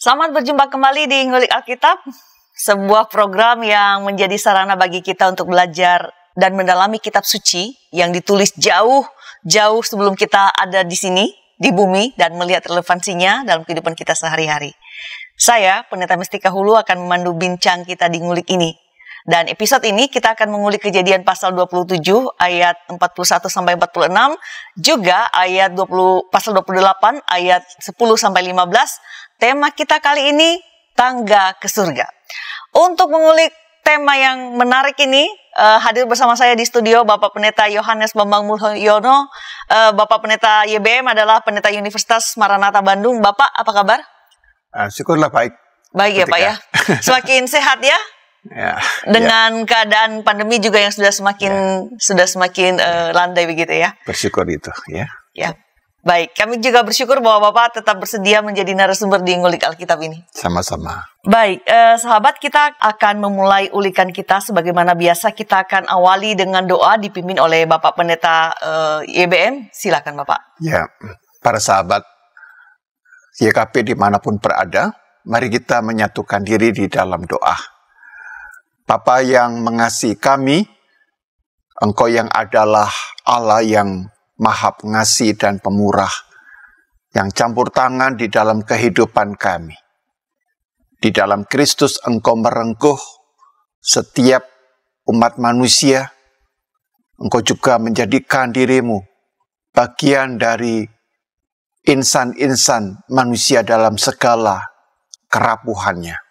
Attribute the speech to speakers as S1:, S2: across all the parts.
S1: Selamat berjumpa kembali di Ngulik Alkitab, sebuah program yang menjadi sarana bagi kita untuk belajar dan mendalami kitab suci yang ditulis jauh sebelum kita ada di sini, di bumi, dan melihat relevansinya dalam kehidupan kita sehari-hari. Saya, Pendeta Mestika Hulu, akan memandu bincang kita di Ngulik ini. Dan episode ini kita akan mengulik Kejadian pasal 27 ayat 41 sampai 46, juga ayat pasal 28 ayat 10 sampai 15. Tema kita kali ini tangga ke surga. Untuk mengulik tema yang menarik ini, hadir bersama saya di studio Bapak Pendeta Yohanes Bambang Mulyono. Bapak Pendeta YBM adalah Pendeta Universitas Maranatha Bandung. Bapak, apa kabar?
S2: Syukurlah baik.
S1: Baik ya Pak ya. Semakin sehat ya?
S2: Ya,
S1: dengan keadaan pandemi juga yang sudah semakin landai begitu ya.
S2: Bersyukur itu ya.
S1: Ya. Baik, kami juga bersyukur bahwa Bapak tetap bersedia menjadi narasumber di Ngulik Alkitab ini.
S2: Sama-sama.
S1: Baik, sahabat, kita akan memulai ulikan kita sebagaimana biasa. Kita akan awali dengan doa dipimpin oleh Bapak Pendeta YBM. Silakan Bapak.
S2: Ya, para sahabat YKP dimanapun berada, mari kita menyatukan diri di dalam doa. Bapa yang mengasihi kami, Engkau yang adalah Allah yang Maha Pengasih dan Pemurah, yang campur tangan di dalam kehidupan kami. Di dalam Kristus Engkau merengkuh setiap umat manusia. Engkau juga menjadikan dirimu bagian dari insan-insan manusia dalam segala kerapuhannya.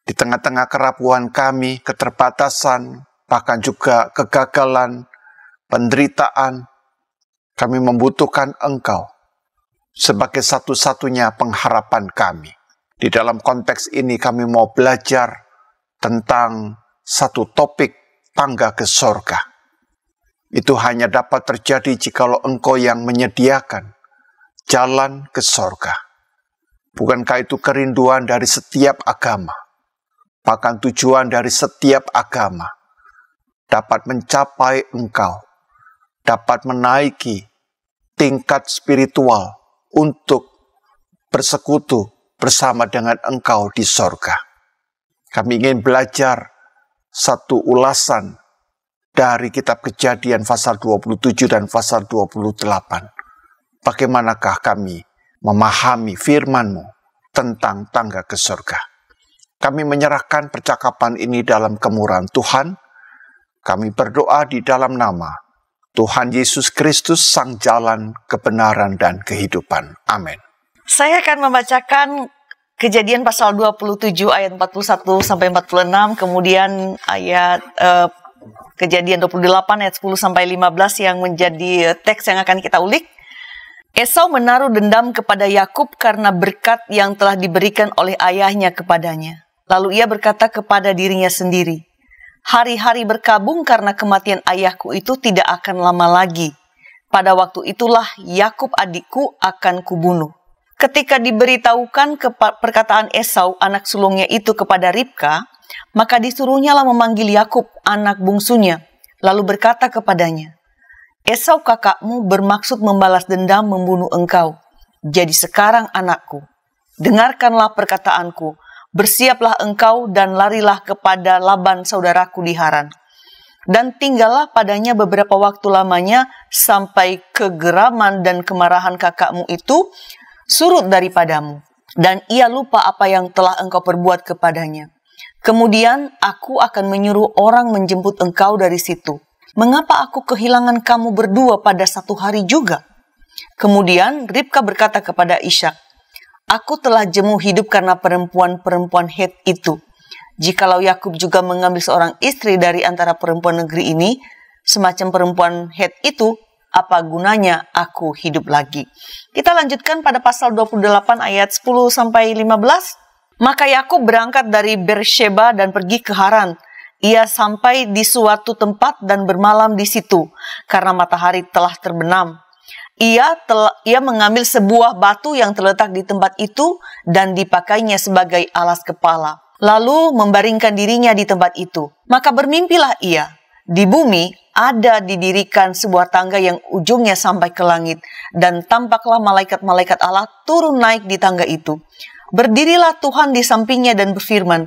S2: Di tengah-tengah kerapuhan kami, keterbatasan, bahkan juga kegagalan, penderitaan, kami membutuhkan Engkau sebagai satu-satunya pengharapan kami. Di dalam konteks ini kami mau belajar tentang satu topik tangga ke sorga. Itu hanya dapat terjadi jikalau Engkau yang menyediakan jalan ke sorga. Bukankah itu kerinduan dari setiap agama? Bahkan tujuan dari setiap agama dapat mencapai Engkau, dapat menaiki tingkat spiritual untuk bersekutu bersama dengan Engkau di sorga. Kami ingin belajar satu ulasan dari kitab Kejadian pasal 27 dan pasal 28. Bagaimanakah kami memahami firman-Mu tentang tangga ke sorga? Kami menyerahkan percakapan ini dalam kemurahan Tuhan. Kami berdoa di dalam nama Tuhan Yesus Kristus, Sang Jalan, Kebenaran, dan Kehidupan. Amin.
S1: Saya akan membacakan Kejadian pasal 27 ayat 41 sampai 46, kemudian ayat Kejadian 28 ayat 10 sampai 15 yang menjadi teks yang akan kita ulik. Esau menaruh dendam kepada Yakub karena berkat yang telah diberikan oleh ayahnya kepadanya. Lalu ia berkata kepada dirinya sendiri, "Hari-hari berkabung karena kematian ayahku itu tidak akan lama lagi. Pada waktu itulah Yakub adikku akan kubunuh." Ketika diberitahukan perkataan Esau anak sulungnya itu kepada Ribka, maka disuruhnyalah memanggil Yakub anak bungsunya, lalu berkata kepadanya, "Esau kakakmu bermaksud membalas dendam membunuh engkau. Jadi sekarang anakku, dengarkanlah perkataanku. Bersiaplah engkau dan larilah kepada Laban saudaraku di Haran. Dan tinggallah padanya beberapa waktu lamanya sampai kegeraman dan kemarahan kakakmu itu surut daripadamu. Dan ia lupa apa yang telah engkau perbuat kepadanya. Kemudian aku akan menyuruh orang menjemput engkau dari situ. Mengapa aku kehilangan kamu berdua pada satu hari juga?" Kemudian Ribka berkata kepada Ishak, "Aku telah jemu hidup karena perempuan-perempuan Het itu. Jikalau Yakub juga mengambil seorang istri dari antara perempuan negeri ini, semacam perempuan Het itu, apa gunanya aku hidup lagi?" Kita lanjutkan pada pasal 28 ayat 10 sampai 15. Maka Yakub berangkat dari Beersheba dan pergi ke Haran. Ia sampai di suatu tempat dan bermalam di situ karena matahari telah terbenam. Ia mengambil sebuah batu yang terletak di tempat itu dan dipakainya sebagai alas kepala. Lalu membaringkan dirinya di tempat itu. Maka bermimpilah ia. Di bumi ada didirikan sebuah tangga yang ujungnya sampai ke langit. Dan tampaklah malaikat-malaikat Allah turun naik di tangga itu. Berdirilah Tuhan di sampingnya dan berfirman,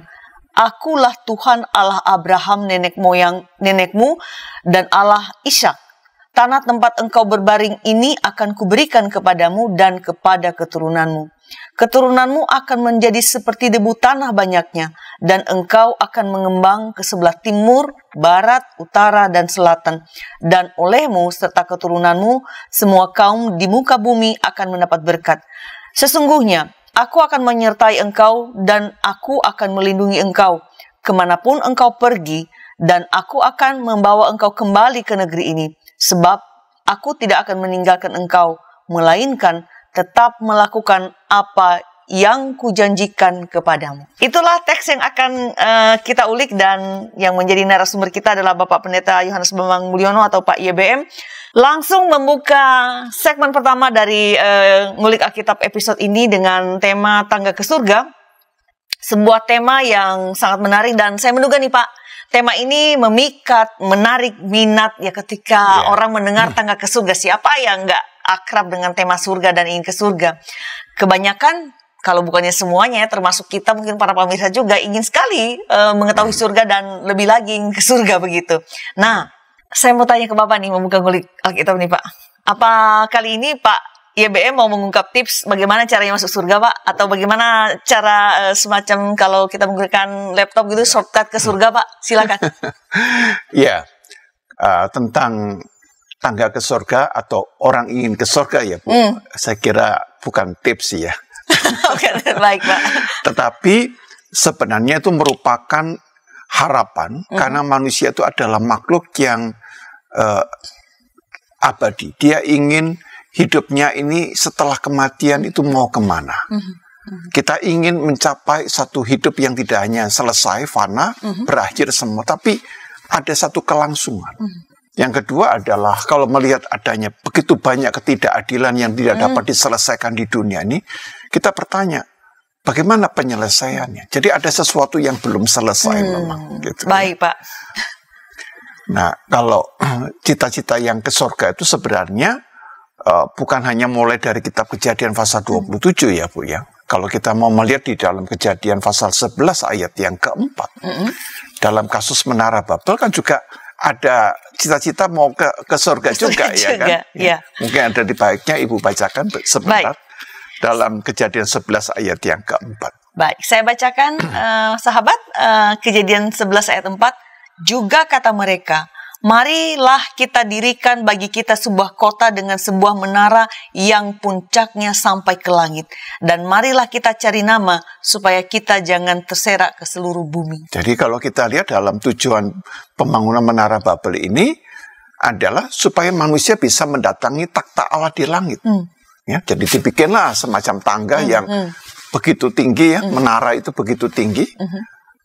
S1: Akulah Tuhan Allah Abraham nenekmu dan Allah Ishak. Tanah tempat engkau berbaring ini akan kuberikan kepadamu dan kepada keturunanmu. Keturunanmu akan menjadi seperti debu tanah banyaknya, dan engkau akan mengembang ke sebelah timur, barat, utara, dan selatan. Dan olehmu serta keturunanmu, semua kaum di muka bumi akan mendapat berkat. Sesungguhnya, aku akan menyertai engkau, dan aku akan melindungi engkau, kemanapun engkau pergi, dan aku akan membawa engkau kembali ke negeri ini. Sebab aku tidak akan meninggalkan engkau, melainkan tetap melakukan apa yang kujanjikan kepadamu. Itulah teks yang akan kita ulik, dan yang menjadi narasumber kita adalah Bapak Pendeta Yohanes Bambang Mulyono atau Pak YBM. Langsung membuka segmen pertama dari Ngulik Alkitab episode ini dengan tema Tangga ke Surga. Sebuah tema yang sangat menarik, dan saya menduga nih Pak, tema ini memikat, menarik minat ya ketika orang mendengar tangga ke surga. Siapa yang nggak akrab dengan tema surga dan ingin ke surga? Kebanyakan, kalau bukannya semuanya, termasuk kita mungkin para pemirsa juga ingin sekali mengetahui surga dan lebih lagi ingin ke surga begitu. Nah, saya mau tanya ke Bapak nih, membuka Ngulik Alkitab nih Pak. Apa kali ini Pak YBM mau mengungkap tips bagaimana caranya masuk surga Pak? Atau bagaimana cara semacam kalau kita menggunakan laptop gitu shortcut ke surga Pak? Silakan.
S2: Ya, tentang tangga ke surga atau orang ingin ke surga ya Bu, saya kira bukan tips ya.
S1: Oke, baik Pak.
S2: Tetapi sebenarnya itu merupakan harapan, karena manusia itu adalah makhluk yang abadi. Dia ingin hidupnya ini setelah kematian itu mau kemana. Kita ingin mencapai satu hidup yang tidak hanya selesai, fana, berakhir semua, tapi ada satu kelangsungan. Yang kedua adalah kalau melihat adanya begitu banyak ketidakadilan yang tidak dapat diselesaikan di dunia ini, kita bertanya, bagaimana penyelesaiannya? Jadi ada sesuatu yang belum selesai memang. Gitu,
S1: baik Pak.
S2: Nah, kalau cita-cita yang ke surga itu sebenarnya bukan hanya mulai dari kitab Kejadian pasal 27 ya Bu ya. Kalau kita mau melihat di dalam Kejadian pasal 11 ayat yang keempat, dalam kasus Menara Babel kan juga ada cita-cita mau ke surga juga ya kan.
S1: Ya.
S2: Mungkin ada di baiknya Ibu bacakan sebentar. Baik. Dalam Kejadian 11 ayat yang keempat.
S1: Baik, saya bacakan sahabat Kejadian 11 ayat 4. Juga kata mereka, marilah kita dirikan bagi kita sebuah kota dengan sebuah menara yang puncaknya sampai ke langit. Dan marilah kita cari nama supaya kita jangan terserak ke seluruh bumi.
S2: Jadi kalau kita lihat dalam tujuan pembangunan Menara Babel ini adalah supaya manusia bisa mendatangi takhta Allah di langit. Ya, jadi dibikinlah semacam tangga yang begitu tinggi ya, menara itu begitu tinggi.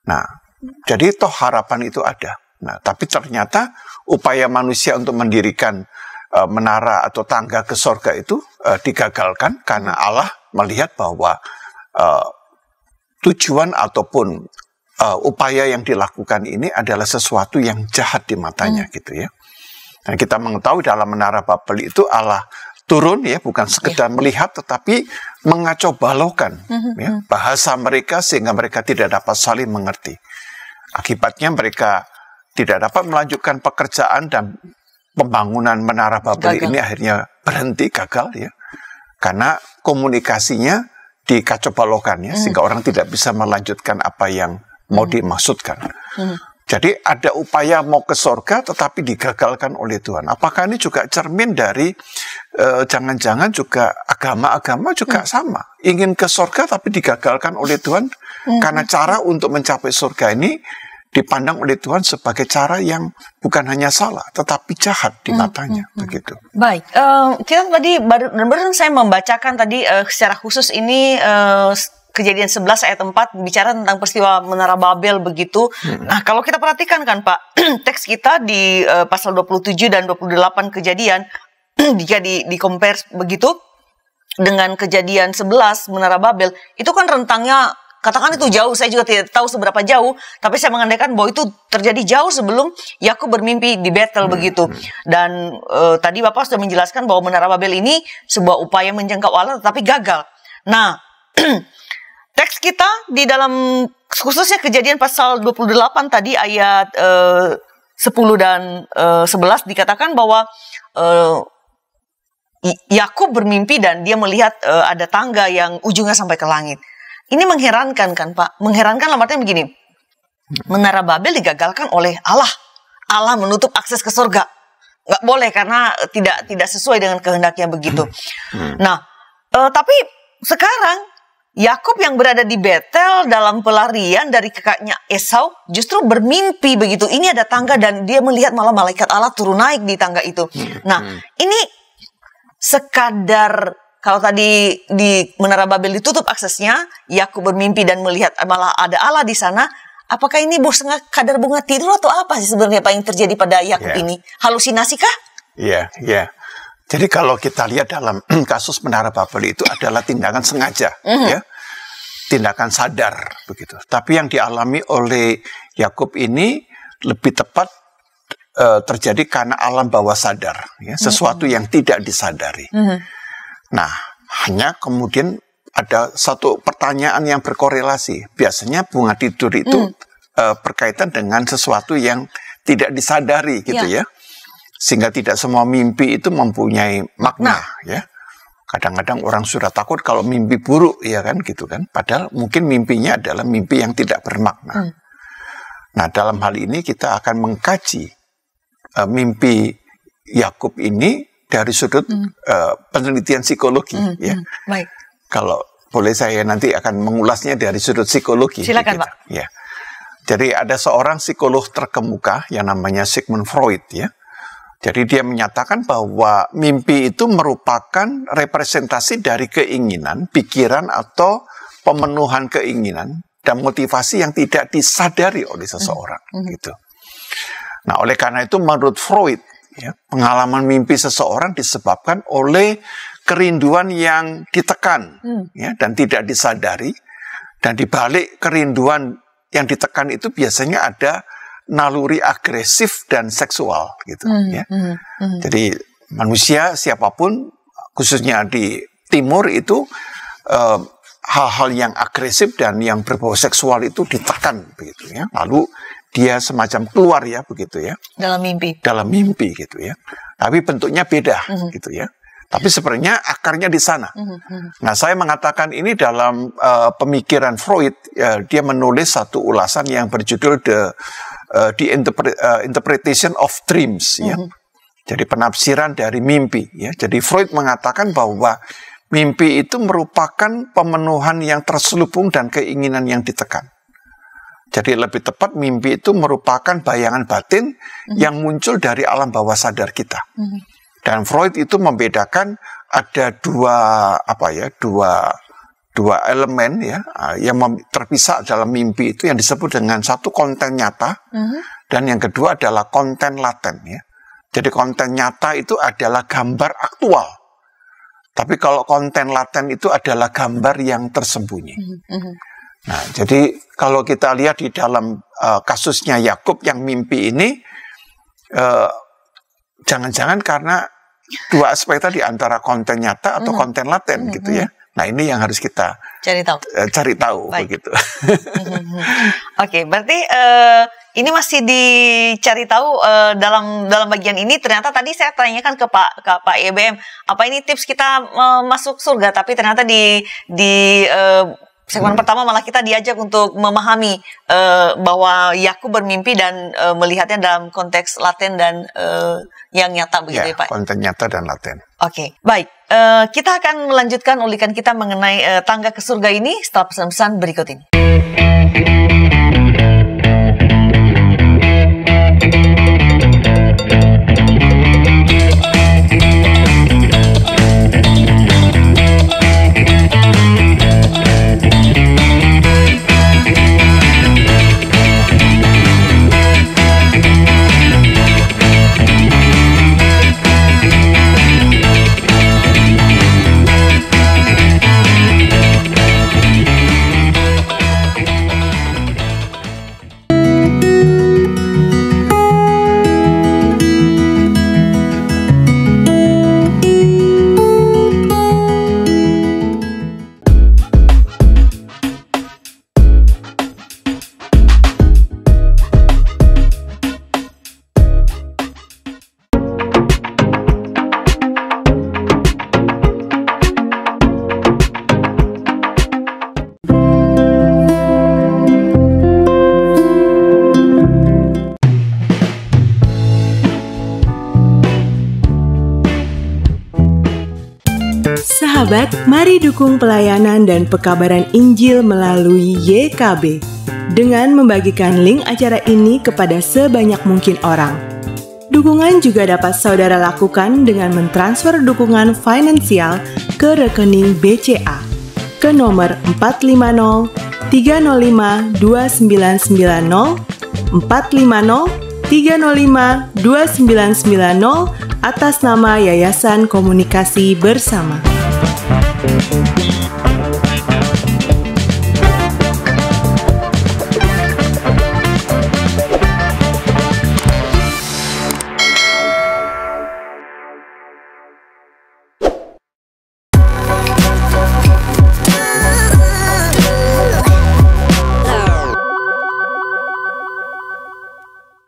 S2: Nah, jadi toh harapan itu ada. Nah, tapi ternyata upaya manusia untuk mendirikan menara atau tangga ke surga itu digagalkan karena Allah melihat bahwa tujuan ataupun upaya yang dilakukan ini adalah sesuatu yang jahat di matanya gitu ya. Dan kita mengetahui dalam Menara Babel itu Allah turun ya, bukan sekedar melihat tetapi mengacau balaukan ya, bahasa mereka sehingga mereka tidak dapat saling mengerti. Akibatnya mereka tidak dapat melanjutkan pekerjaan dan pembangunan Menara Babel ini akhirnya berhenti, gagal ya. Karena komunikasinya dikacau balaukan ya, sehingga orang tidak bisa melanjutkan apa yang mau dimaksudkan. Jadi ada upaya mau ke surga tetapi digagalkan oleh Tuhan. Apakah ini juga cermin dari jangan-jangan juga agama-agama juga sama. Ingin ke surga tapi digagalkan oleh Tuhan karena cara untuk mencapai surga ini dipandang oleh Tuhan sebagai cara yang bukan hanya salah, tetapi jahat di matanya, begitu.
S1: Baik, kita tadi baru saya membacakan tadi secara khusus ini Kejadian 11 ayat 4 bicara tentang peristiwa Menara Babel begitu. Nah, kalau kita perhatikan kan Pak, teks kita di pasal 27 dan 28 Kejadian, jika di-compare begitu dengan Kejadian 11 Menara Babel, itu kan rentangnya katakan itu jauh, saya juga tidak tahu seberapa jauh, tapi saya mengandaikan bahwa itu terjadi jauh sebelum Yakub bermimpi di Betel begitu. Dan tadi Bapak sudah menjelaskan bahwa Menara Babel ini sebuah upaya menjangkau Allah tetapi gagal. Nah, teks kita di dalam khususnya Kejadian pasal 28 tadi ayat 10 dan 11 dikatakan bahwa Yakub bermimpi dan dia melihat ada tangga yang ujungnya sampai ke langit. Ini mengherankan kan Pak? Mengherankan dalam artian begini. Menara Babel digagalkan oleh Allah. Allah menutup akses ke surga. Nggak boleh karena tidak sesuai dengan kehendaknya begitu. Nah, tapi sekarang Yakub yang berada di Betel dalam pelarian dari kakaknya Esau justru bermimpi begitu. Ini ada tangga dan dia melihat malah malaikat Allah turun naik di tangga itu. Nah, ini sekadar kalau tadi di Menara Babel ditutup aksesnya, Yakub bermimpi dan melihat malah ada Allah di sana. Apakah ini kadar bunga tidur atau apa sih sebenarnya Pak yang terjadi pada Yakub ini? Halusinasi kah?
S2: Iya. Jadi kalau kita lihat dalam kasus Menara Babel itu adalah tindakan sengaja, ya, tindakan sadar begitu. Tapi yang dialami oleh Yakub ini lebih tepat terjadi karena alam bawah sadar, ya, sesuatu yang tidak disadari. Nah, hanya kemudian ada satu pertanyaan yang berkorelasi. Biasanya bunga tidur itu berkaitan dengan sesuatu yang tidak disadari gitu ya. Sehingga tidak semua mimpi itu mempunyai makna ya. Kadang-kadang orang sudah takut kalau mimpi buruk ya kan gitu kan. Padahal mungkin mimpinya adalah mimpi yang tidak bermakna. Nah, dalam hal ini kita akan mengkaji mimpi Yakub ini dari sudut penelitian psikologi ya.
S1: Baik.
S2: Kalau boleh saya nanti akan mengulasnya dari sudut psikologi.
S1: Silakan,
S2: gitu.
S1: Pak.
S2: Ya. Jadi ada seorang psikolog terkemuka yang namanya Sigmund Freud ya. Jadi dia menyatakan bahwa mimpi itu merupakan representasi dari keinginan, pikiran atau pemenuhan keinginan dan motivasi yang tidak disadari oleh seseorang gitu. Nah, oleh karena itu menurut Freud ya, pengalaman mimpi seseorang disebabkan oleh kerinduan yang ditekan ya, dan tidak disadari, dan di balik kerinduan yang ditekan itu biasanya ada naluri agresif dan seksual gitu ya. Jadi manusia siapapun khususnya di timur itu hal-hal yang agresif dan yang berbau seksual itu ditekan begitu ya. Lalu dia semacam keluar ya begitu ya.
S1: Dalam mimpi
S2: gitu ya. Tapi bentuknya beda gitu ya. Tapi sebenarnya akarnya di sana. Nah, saya mengatakan ini dalam pemikiran Freud. Dia menulis satu ulasan yang berjudul The Interpretation of Dreams. Ya. Jadi penafsiran dari mimpi. Ya. Jadi Freud mengatakan bahwa mimpi itu merupakan pemenuhan yang terselubung dan keinginan yang ditekan. Jadi lebih tepat mimpi itu merupakan bayangan batin yang muncul dari alam bawah sadar kita. Dan Freud itu membedakan ada dua elemen ya yang terpisah dalam mimpi itu yang disebut dengan satu konten nyata dan yang kedua adalah konten laten ya. Jadi konten nyata itu adalah gambar aktual. Tapi kalau konten laten itu adalah gambar yang tersembunyi. Nah, jadi kalau kita lihat di dalam kasusnya Yakub yang mimpi ini jangan-jangan karena dua aspek tadi antara konten nyata atau konten laten gitu ya. Nah, ini yang harus kita cari tahu begitu.
S1: Oke, berarti ini masih dicari tahu dalam bagian ini. Ternyata tadi saya tanyakan ke Pak YBM, apa ini tips kita masuk surga? Tapi ternyata di segmen pertama malah kita diajak untuk memahami bahwa Yakub bermimpi dan melihatnya dalam konteks laten dan yang nyata begitu ya Pak?
S2: Konten nyata dan laten.
S1: Oke, baik. Kita akan melanjutkan ulikan kita mengenai tangga ke surga ini setelah pesan-pesan berikut ini.
S3: Sahabat, mari dukung pelayanan dan pekabaran Injil melalui YKB dengan membagikan link acara ini kepada sebanyak mungkin orang. Dukungan juga dapat saudara lakukan dengan mentransfer dukungan finansial ke rekening BCA ke nomor 450 305 2990 450 305 2990 atas nama Yayasan Komunikasi Bersama.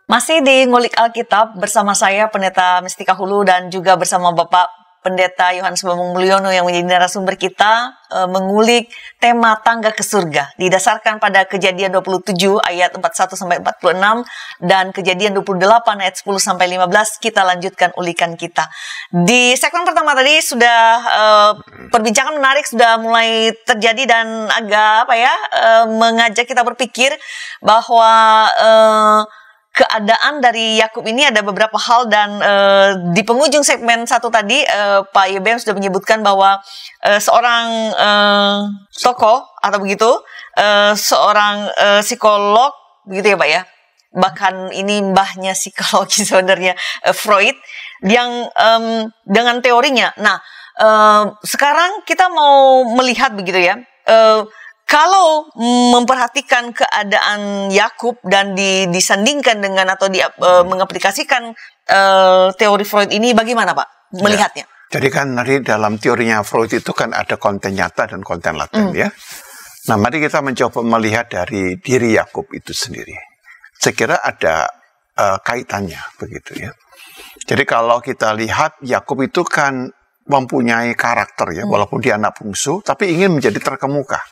S1: Masih di Ngulik Alkitab bersama saya Pendeta Mistika Hulu dan juga bersama Bapak Pendeta Yohanes Bambang Mulyono yang menjadi narasumber kita mengulik tema tangga ke surga didasarkan pada Kejadian 27 ayat 41 sampai 46 dan Kejadian 28 ayat 10 sampai 15. Kita lanjutkan ulikan kita. Di segmen pertama tadi sudah perbincangan menarik sudah mulai terjadi dan agak mengajak kita berpikir bahwa keadaan dari Yakub ini ada beberapa hal dan di penghujung segmen satu tadi Pak Yebem sudah menyebutkan bahwa seorang tokoh atau begitu seorang psikolog begitu ya Pak ya, bahkan ini mbahnya psikologi sebenarnya Freud yang dengan teorinya. Nah sekarang kita mau melihat begitu ya. Kalau memperhatikan keadaan Yakub dan disandingkan dengan atau mengaplikasikan teori Freud ini, bagaimana Pak melihatnya?
S2: Ya, jadi kan tadi dalam teorinya Freud itu kan ada konten nyata dan konten laten ya. Nah mari kita mencoba melihat dari diri Yakub itu sendiri. Saya kira ada kaitannya begitu ya. Jadi kalau kita lihat Yakub itu kan mempunyai karakter ya, walaupun dia anak bungsu, tapi ingin menjadi terkemuka.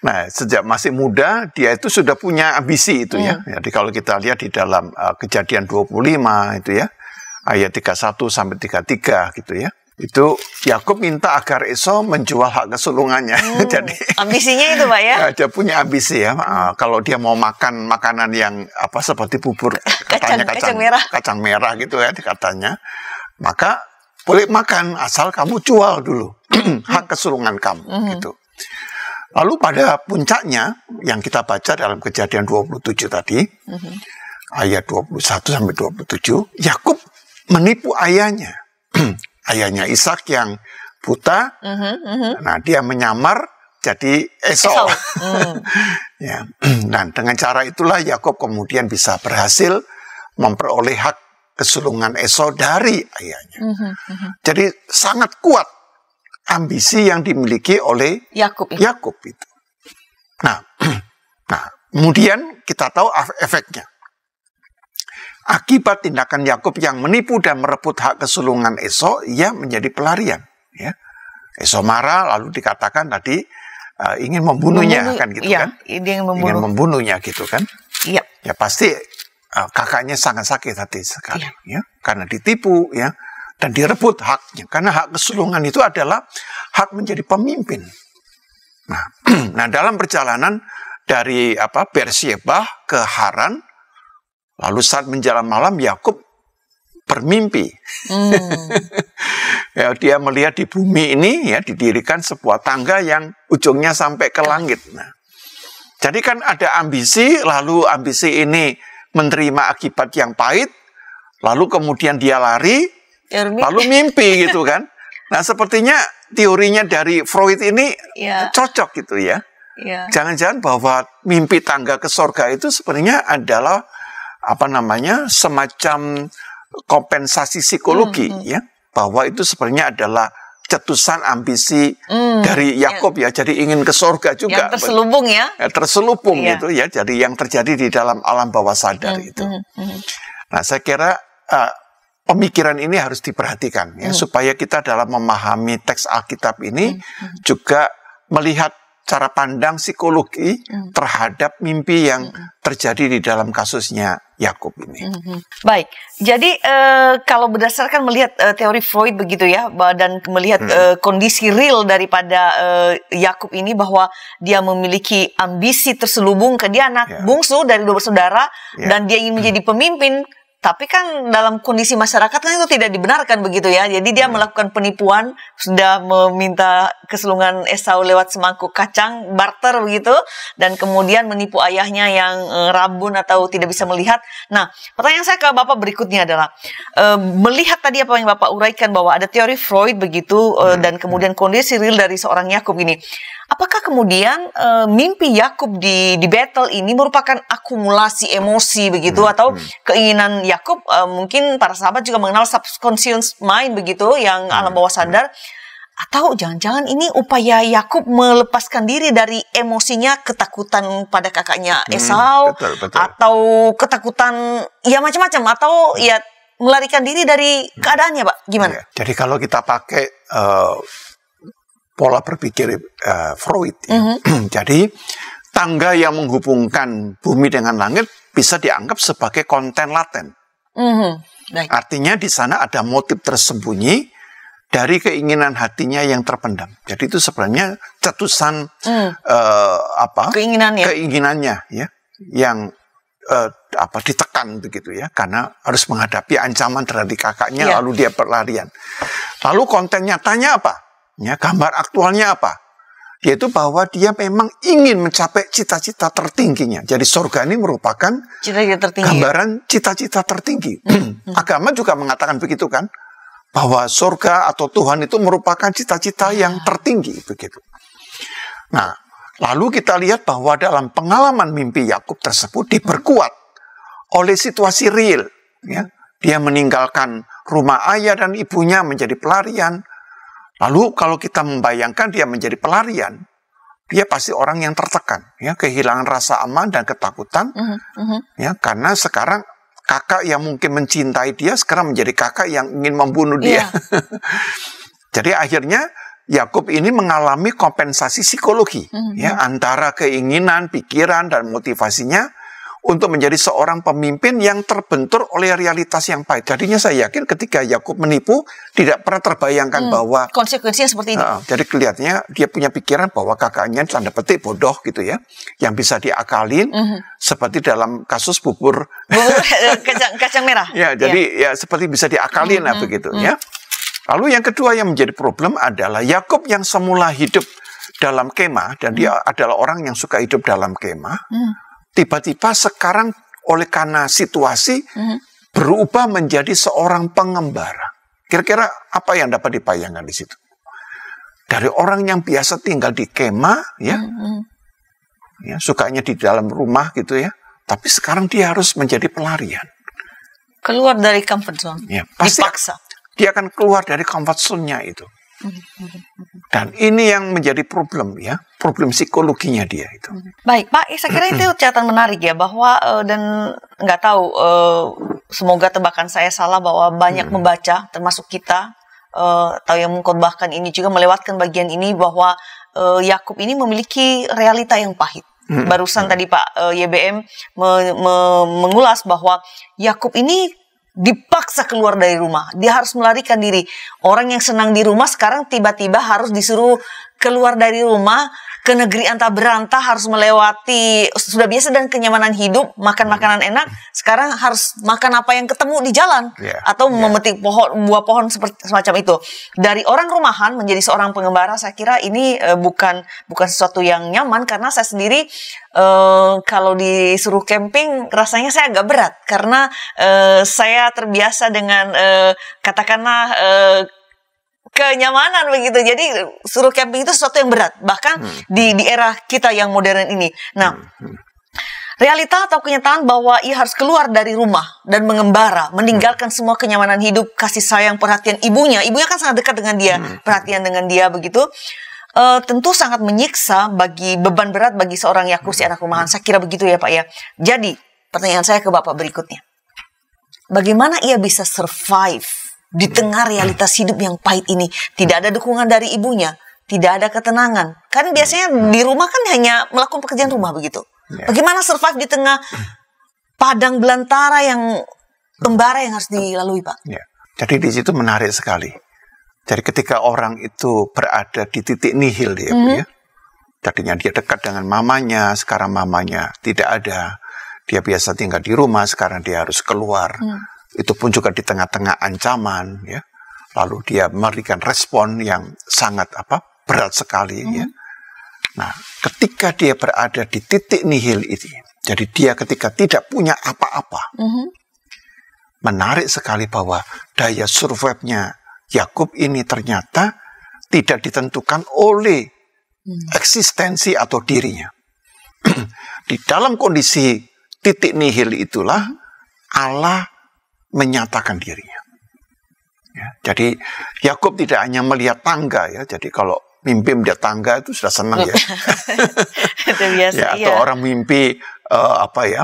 S2: Nah, sejak masih muda dia itu sudah punya ambisi itu ya. Jadi kalau kita lihat di dalam Kejadian 25 itu ya, ayat 31 sampai 33 gitu ya. Itu Yakub minta agar Esau menjual hak kesulungannya. Jadi
S1: ambisinya itu Pak ya.
S2: Dia punya ambisi ya. Kalau dia mau makan makanan yang seperti bubur katanya kacang merah gitu ya katanya. Maka boleh makan asal kamu jual dulu hak kesulungan kamu gitu. Lalu pada puncaknya yang kita baca dalam Kejadian 27 tadi ayat 21 sampai 27, Yakub menipu ayahnya. Ayahnya Ishak yang buta. Nah, dia menyamar jadi Esau. Ya. Dan dengan cara itulah Yakub kemudian bisa berhasil memperoleh hak kesulungan Esau dari ayahnya. Jadi sangat kuat ambisi yang dimiliki oleh Yakub itu. Nah, kemudian kita tahu efeknya. Akibat tindakan Yakub yang menipu dan merebut hak kesulungan Esau, ia menjadi pelarian. Ya. Esau marah, lalu dikatakan tadi ingin membunuhnya kan gitu kan?
S1: Ingin
S2: membunuhnya gitu kan?
S1: Iya.
S2: Ya pasti. Kakaknya sangat sakit hati sekali ya, karena ditipu ya dan direbut haknya, karena hak kesulungan itu adalah hak menjadi pemimpin. Nah dalam perjalanan dari Beersheba ke Haran, lalu saat menjelang malam Yakub bermimpi. Ya, dia melihat di bumi ini ya didirikan sebuah tangga yang ujungnya sampai ke langit. Nah, jadi kan ada ambisi, lalu ambisi ini menerima akibat yang pahit, lalu kemudian dia lari, lalu mimpi gitu kan. Nah sepertinya teorinya dari Freud ini cocok gitu ya. Jangan-jangan bahwa mimpi tangga ke surga itu sebenarnya adalah semacam kompensasi psikologi ya, bahwa itu sebenarnya adalah cetusan ambisi dari Yakub ya, jadi ingin ke surga juga.
S1: Yang terselubung ya.
S2: Terselubung gitu ya, jadi yang terjadi di dalam alam bawah sadar itu. Nah saya kira pemikiran ini harus diperhatikan ya, supaya kita dalam memahami teks Alkitab ini juga melihat cara pandang psikologi terhadap mimpi yang terjadi di dalam kasusnya Yakub ini.
S1: Baik, jadi kalau berdasarkan melihat teori Freud begitu ya, dan melihat kondisi real daripada Yakub ini, bahwa dia memiliki ambisi terselubung, dia anak bungsu dari 2 bersaudara, dan dia ingin menjadi pemimpin. Tapi kan dalam kondisi masyarakat kan itu tidak dibenarkan begitu ya. Jadi dia melakukan penipuan, sudah meminta kesulungan Esau lewat semangkuk kacang, barter begitu, dan kemudian menipu ayahnya yang rabun atau tidak bisa melihat. Nah, pertanyaan saya ke Bapak berikutnya adalah, melihat tadi apa yang Bapak uraikan bahwa ada teori Freud begitu, dan kemudian kondisi real dari seorang Yakub ini. Apakah kemudian mimpi Yakub di battle ini merupakan akumulasi emosi begitu, atau keinginan Yakub, mungkin para sahabat juga mengenal subconscious mind begitu, yang alam bawah sadar, atau jangan-jangan ini upaya Yakub melepaskan diri dari emosinya, ketakutan pada kakaknya Esau, atau ketakutan ya macam-macam, atau ya melarikan diri dari keadaannya, Pak? Gimana?
S2: Jadi kalau kita pakai pola berpikir Freud, jadi tangga yang menghubungkan bumi dengan langit bisa dianggap sebagai konten laten. Artinya di sana ada motif tersembunyi dari keinginan hatinya yang terpendam. Jadi itu sebenarnya cetusan keinginannya ya, yang ditekan begitu ya, karena harus menghadapi ancaman dari kakaknya, lalu dia berlarian. Lalu konten nyatanya apa? Ya, gambar aktualnya apa? Yaitu bahwa dia memang ingin mencapai cita-cita tertingginya. Jadi surga ini merupakan gambaran cita-cita tertinggi. Agama juga mengatakan begitu kan, bahwa surga atau Tuhan itu merupakan cita-cita yang tertinggi begitu. Nah, lalu kita lihat bahwa dalam pengalaman mimpi Yakub tersebut diperkuat oleh situasi real. Ya. Dia meninggalkan rumah ayah dan ibunya menjadi pelarian. Lalu kalau kita membayangkan dia menjadi pelarian, dia pasti orang yang tertekan, ya, kehilangan rasa aman dan ketakutan, ya, karena sekarang kakak yang mungkin mencintai dia sekarang menjadi kakak yang ingin membunuh dia. Jadi akhirnya Yakub ini mengalami kompensasi psikologi, ya, antara keinginan, pikiran dan motivasinya untuk menjadi seorang pemimpin yang terbentur oleh realitas yang pahit. Jadinya saya yakin ketika Yakub menipu, tidak pernah terbayangkan bahwa
S1: konsekuensinya seperti ini.
S2: Jadi kelihatannya dia punya pikiran bahwa kakaknya tanda petik bodoh gitu ya, yang bisa diakalin, seperti dalam kasus bubur
S1: kacang merah.
S2: Ya, jadi ya seperti bisa diakalin lah begitu ya. Lalu yang kedua yang menjadi problem adalah Yakub yang semula hidup dalam kemah, dan dia adalah orang yang suka hidup dalam kemah. Tiba-tiba sekarang oleh karena situasi berubah menjadi seorang pengembara. Kira-kira apa yang dapat dibayangkan di situ? Dari orang yang biasa tinggal di kemah, ya, ya, sukanya di dalam rumah gitu ya, tapi sekarang dia harus menjadi pelarian.
S1: Keluar dari comfort zone.
S2: Ya, pasti dipaksa. Dia akan keluar dari comfort zone-nya itu. Dan ini yang menjadi problem ya, problem psikologinya dia itu.
S1: Baik Pak, saya kira itu catatan menarik ya, bahwa dan nggak tahu, semoga tebakan saya salah, bahwa banyak membaca termasuk kita atau yang mengkhotbahkan ini juga melewatkan bagian ini, bahwa Yakub ini memiliki realita yang pahit. Barusan tadi Pak YBM mengulas bahwa Yakub ini dipaksa keluar dari rumah. Dia harus melarikan diri. Orang yang senang di rumah sekarang tiba-tiba harus disuruh keluar dari rumah ke negeri antah berantah, harus melewati, sudah biasa dan kenyamanan hidup, makan makanan enak, sekarang harus makan apa yang ketemu di jalan, atau memetik buah pohon seperti semacam itu. Dari orang rumahan menjadi seorang pengembara, saya kira ini bukan sesuatu yang nyaman, karena saya sendiri kalau disuruh camping rasanya saya agak berat, karena saya terbiasa dengan katakanlah kenyamanan begitu. Jadi suruh camping itu sesuatu yang berat, bahkan di era kita yang modern ini. Nah, realita atau kenyataan bahwa ia harus keluar dari rumah dan mengembara, meninggalkan semua kenyamanan hidup, kasih sayang, perhatian ibunya. Ibunya kan sangat dekat dengan dia, perhatian dengan dia begitu. Tentu sangat menyiksa, bagi beban berat bagi seorang Yakub, si anak rumahan. Saya kira begitu ya Pak ya. Jadi pertanyaan saya ke Bapak berikutnya, bagaimana ia bisa survive di tengah realitas hidup yang pahit ini? Tidak ada dukungan dari ibunya, tidak ada ketenangan. Kan biasanya di rumah kan hanya melakukan pekerjaan rumah begitu. Bagaimana survive di tengah padang belantara yang membara yang harus dilalui, Pak?
S2: Ya. Jadi di situ menarik sekali. Jadi ketika orang itu berada di titik nihil dia, ya, tadinya dia dekat dengan mamanya, sekarang mamanya tidak ada. Dia biasa tinggal di rumah, sekarang dia harus keluar. Itu pun juga di tengah-tengah ancaman, ya. Lalu dia memberikan respon yang sangat berat sekali, ya. Nah, ketika dia berada di titik nihil ini, jadi dia ketika tidak punya apa-apa, menarik sekali bahwa daya survive-nya Yakub ini ternyata tidak ditentukan oleh eksistensi atau dirinya. Di dalam kondisi titik nihil itulah Allah menyatakan dirinya. Ya, jadi Yakub tidak hanya melihat tangga, ya. Jadi kalau mimpi melihat tangga itu sudah senang, ya.
S1: Itu biasa,
S2: ya, atau orang mimpi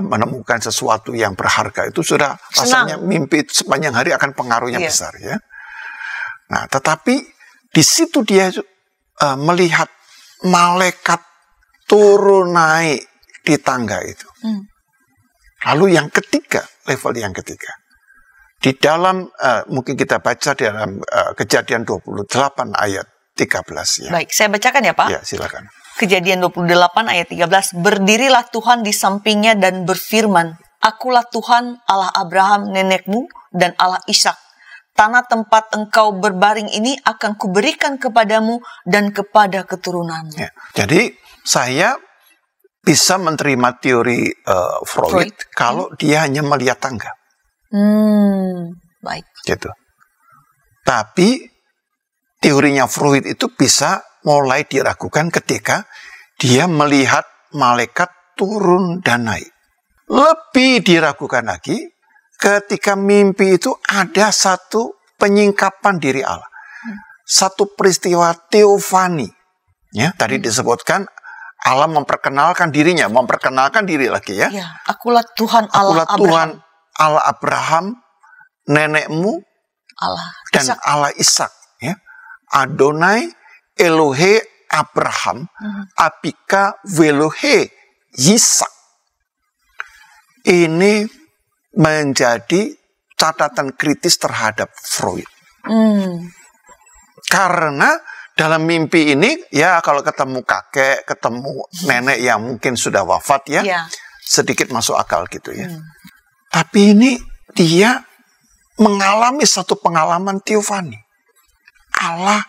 S2: menemukan sesuatu yang berharga itu sudah rasanya mimpi sepanjang hari akan pengaruhnya besar, ya. Nah, tetapi di situ dia melihat malaikat turun naik di tangga itu. Lalu yang ketiga, level yang ketiga. Di dalam, mungkin kita baca dalam Kejadian 28 ayat 13. Ya.
S1: Baik, saya bacakan ya, Pak.
S2: Ya, silakan.
S1: Kejadian 28 ayat 13. Berdirilah Tuhan di sampingnya dan berfirman, Akulah Tuhan Allah Abraham nenekmu dan Allah Ishak. Tanah tempat engkau berbaring ini akan kuberikan kepadamu dan kepada keturunanmu.
S2: Ya, jadi saya bisa menerima teori Freud kalau dia hanya melihat tangga.
S1: Baik.
S2: Gitu. Tapi teorinya Freud itu bisa mulai diragukan ketika dia melihat malaikat turun dan naik. Lebih diragukan lagi ketika mimpi itu ada satu penyingkapan diri Allah. Satu peristiwa teofani. Ya, tadi disebutkan Allah memperkenalkan dirinya, memperkenalkan diri lagi, ya.
S1: Ya, akulah Tuhan Allah
S2: Akulah Tuhan Allah Abraham, nenekmu,
S1: Allah
S2: dan
S1: Ishak.
S2: Allah Ishak, ya. Adonai Elohe Abraham, Abika Velohe Yisak. Ini menjadi catatan kritis terhadap Freud. Karena dalam mimpi ini, ya kalau ketemu kakek, ketemu nenek yang mungkin sudah wafat, ya, sedikit masuk akal gitu, ya. Tapi ini dia mengalami satu pengalaman teofani. Allah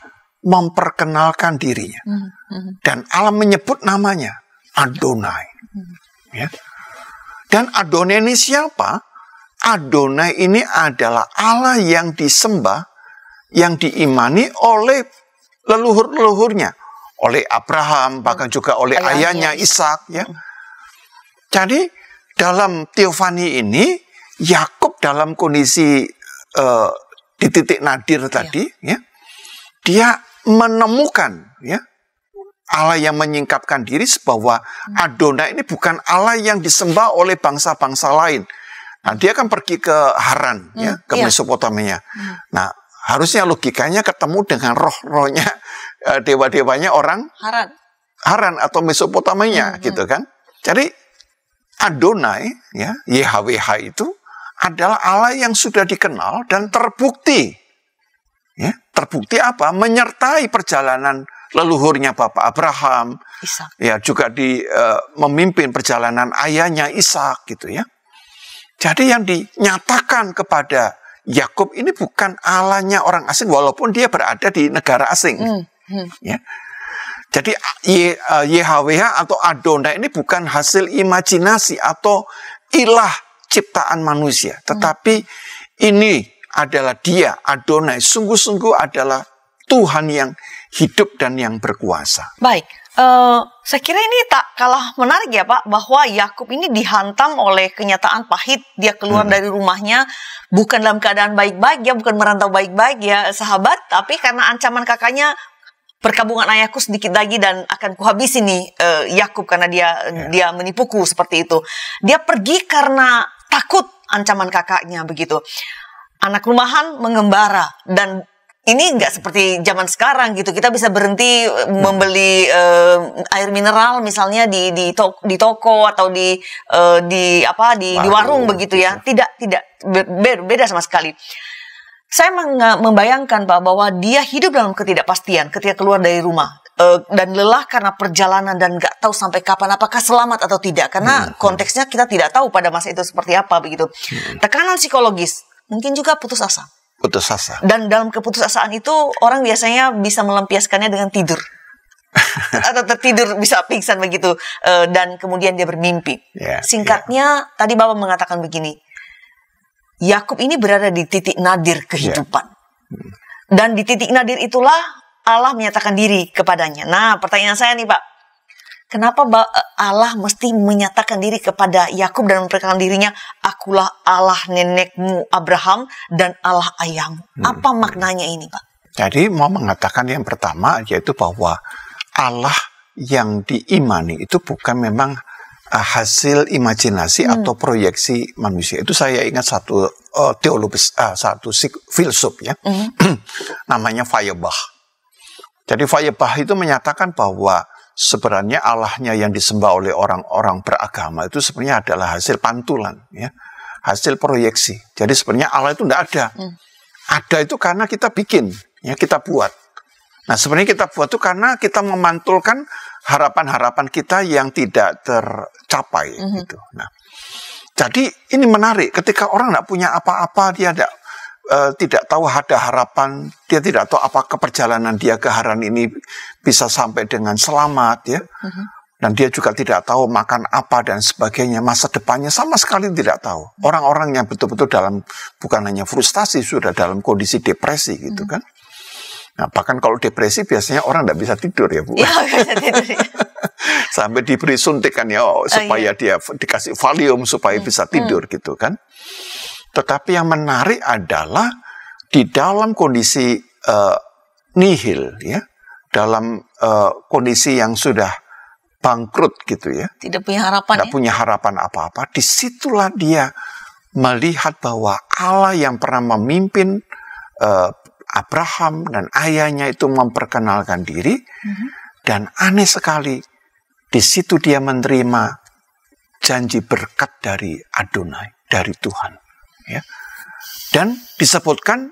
S2: memperkenalkan dirinya. Dan Allah menyebut namanya Adonai. Ya. Dan Adonai ini siapa? Adonai ini adalah Allah yang disembah, yang diimani oleh leluhur-leluhurnya. Oleh Abraham, bahkan juga oleh ayahnya Ishak. Ya. Jadi dalam teofani ini, Yakub dalam kondisi di titik nadir tadi, ya, dia menemukan, ya, Allah yang menyingkapkan diri bahwa Adonai ini bukan Allah yang disembah oleh bangsa-bangsa lain. Nah, dia kan pergi ke Haran, ya, ke Mesopotamia. Nah, harusnya logikanya ketemu dengan roh-rohnya, dewa-dewanya orang Haran atau Mesopotamia, gitu kan. Jadi Adonai, ya, YHWH itu adalah Allah yang sudah dikenal dan terbukti. Ya, terbukti apa? Menyertai perjalanan leluhurnya Bapak Abraham,
S1: Ishak.
S2: Ya, juga memimpin perjalanan ayahnya Ishak, gitu, ya. Jadi yang dinyatakan kepada Yakub ini bukan Allahnya orang asing, walaupun dia berada di negara asing. Ya. Jadi YHWH atau Adonai ini bukan hasil imajinasi atau ilah ciptaan manusia, tetapi ini adalah dia, Adonai, sungguh-sungguh adalah Tuhan yang hidup dan yang berkuasa.
S1: Baik, saya kira ini tak kalah menarik ya Pak, bahwa Yakub ini dihantam oleh kenyataan pahit. Dia keluar dari rumahnya bukan dalam keadaan baik-baik, ya, bukan merantau baik-baik, ya sahabat, tapi karena ancaman kakaknya, perkabungan ayahku sedikit lagi dan akan kuhabisi nih Yakub karena dia menipuku seperti itu. Dia pergi karena takut ancaman kakaknya begitu. Anak rumahan mengembara dan ini nggak seperti zaman sekarang gitu. Kita bisa berhenti membeli air mineral misalnya di toko atau di warung begitu ya. Tidak beda sama sekali. Saya membayangkan Pak bahwa dia hidup dalam ketidakpastian ketika keluar dari rumah dan lelah karena perjalanan dan nggak tahu sampai kapan apakah selamat atau tidak, karena konteksnya kita tidak tahu pada masa itu seperti apa begitu. Tekanan psikologis, mungkin juga putus asa.
S2: Putus asa.
S1: Dan dalam keputusasaan itu orang biasanya bisa melampiaskannya dengan tidur. Atau tertidur bisa pingsan begitu. Dan kemudian dia bermimpi. Singkatnya tadi Bapak mengatakan begini. Yakub ini berada di titik nadir kehidupan. Dan di titik nadir itulah Allah menyatakan diri kepadanya. Nah, pertanyaan saya nih Pak. Kenapa Allah mesti menyatakan diri kepada Yakub dan memperkenalkan dirinya, akulah Allah nenekmu Abraham dan Allah ayahmu. Apa maknanya ini Pak?
S2: Jadi mau mengatakan yang pertama yaitu bahwa Allah yang diimani itu bukan memang hasil imajinasi atau proyeksi manusia. Itu saya ingat satu satu filsuf ya, namanya Feuerbach. Jadi Feuerbach itu menyatakan bahwa sebenarnya Allahnya yang disembah oleh orang-orang beragama itu sebenarnya adalah hasil pantulan, ya, hasil proyeksi. Jadi sebenarnya Allah itu tidak ada. Ada itu karena kita bikin, ya, kita buat. Nah sebenarnya kita buat itu karena kita memantulkan harapan-harapan kita yang tidak tercapai. Gitu. Nah, jadi ini menarik. Ketika orang tidak punya apa-apa, dia tidak tahu ada harapan, dia tidak tahu apakah perjalanan dia ke Haran ini bisa sampai dengan selamat, ya. Dan dia juga tidak tahu makan apa dan sebagainya, masa depannya sama sekali tidak tahu. Orang-orang yang betul-betul bukan hanya frustasi, sudah dalam kondisi depresi gitu kan. Nah, bahkan kalau depresi biasanya orang tidak bisa tidur ya Bu.
S1: Iya, bisa tidur ya.
S2: Sampai diberi suntikan ya, supaya dia dikasih Valium supaya bisa tidur gitu kan. Tetapi yang menarik adalah di dalam kondisi nihil, ya, dalam kondisi yang sudah bangkrut gitu ya,
S1: tidak punya harapan,
S2: tidak punya harapan apa-apa. Disitulah dia melihat bahwa Allah yang pernah memimpin Abraham dan ayahnya itu memperkenalkan diri, dan aneh sekali di situ dia menerima janji berkat dari Adonai, dari Tuhan. Ya. Dan disebutkan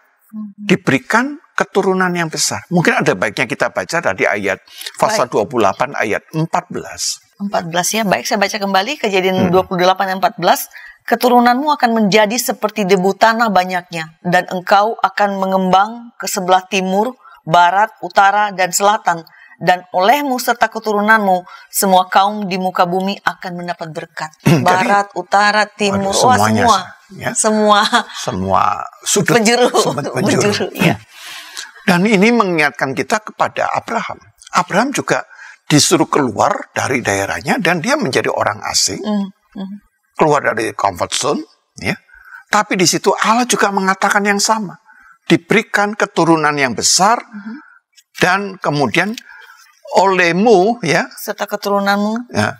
S2: diberikan keturunan yang besar. Mungkin ada baiknya kita baca dari ayat pasal 28 ayat 14.
S1: 14 ya. Baik, saya baca kembali Kejadian 28 ayat 14. Keturunanmu akan menjadi seperti debu tanah banyaknya, dan engkau akan mengembang ke sebelah timur, barat, utara, dan selatan. Dan olehmu serta keturunanmu semua kaum di muka bumi akan mendapat berkat. Barat, utara, timur,
S2: semua sudut
S1: penjuru, ya.
S2: Dan ini mengingatkan kita kepada Abraham. Abraham juga disuruh keluar dari daerahnya dan dia menjadi orang asing, keluar dari comfort zone, ya. Tapi di situ Allah juga mengatakan yang sama, diberikan keturunan yang besar dan kemudian olehmu, ya,
S1: serta keturunanmu,
S2: ya,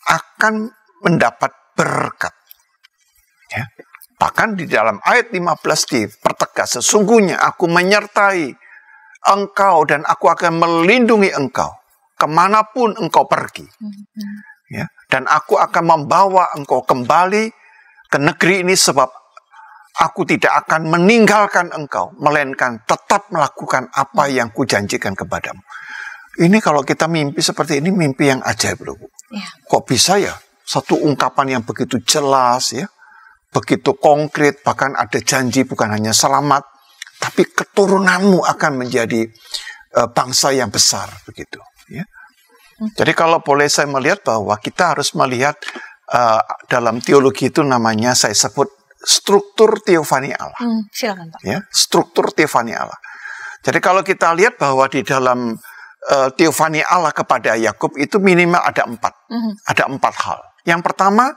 S2: akan mendapat berkat. Ya. Bahkan di dalam ayat 15 dipertegas, sesungguhnya aku menyertai engkau dan aku akan melindungi engkau kemanapun engkau pergi. Ya. Dan aku akan membawa engkau kembali ke negeri ini sebab aku tidak akan meninggalkan engkau, melainkan tetap melakukan apa yang kujanjikan kepadamu. Ini kalau kita mimpi seperti ini, mimpi yang ajaib loh Bu. Ya. Kok bisa ya? Satu ungkapan yang begitu jelas ya, begitu konkret, bahkan ada janji bukan hanya selamat, tapi keturunanmu akan menjadi bangsa yang besar begitu. Ya. Jadi kalau boleh saya melihat bahwa kita harus melihat dalam teologi itu namanya saya sebut struktur teofani Allah.
S1: Silakan Pak.
S2: Ya, struktur teofani Allah. Jadi kalau kita lihat bahwa di dalam teofani Allah kepada Yakub itu minimal ada 4. Ada 4 hal. Yang pertama,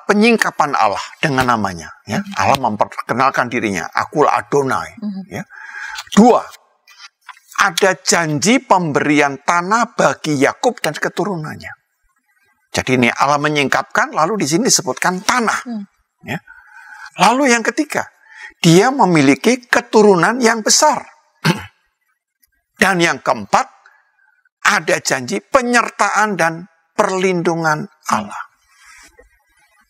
S2: penyingkapan Allah dengan namanya. Ya. Allah memperkenalkan dirinya. Akulah Adonai. Ya. 2, ada janji pemberian tanah bagi Yakub dan keturunannya. Jadi ini Allah menyingkapkan, lalu di sini disebutkan tanah. Ya. Lalu yang ketiga, dia memiliki keturunan yang besar. Dan yang keempat, ada janji penyertaan dan perlindungan Allah.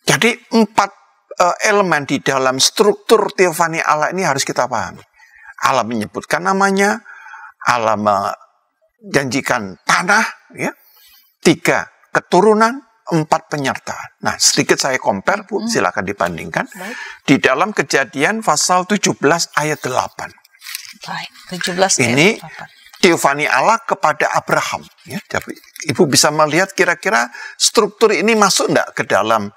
S2: Jadi 4 elemen di dalam struktur teofani Allah ini harus kita pahami. Allah menyebutkan namanya, Allah menjanjikan tanah, ya. 3 keturunan, 4 penyertaan. Nah, sedikit saya compare, Bu, silakan dibandingkan.
S1: Baik.
S2: Di dalam Kejadian pasal 17 ayat 8.
S1: Baik, 17
S2: Ini
S1: ayat 8.
S2: teofani Allah kepada Abraham. Ya, jadi Ibu bisa melihat kira-kira struktur ini masuk enggak ke dalam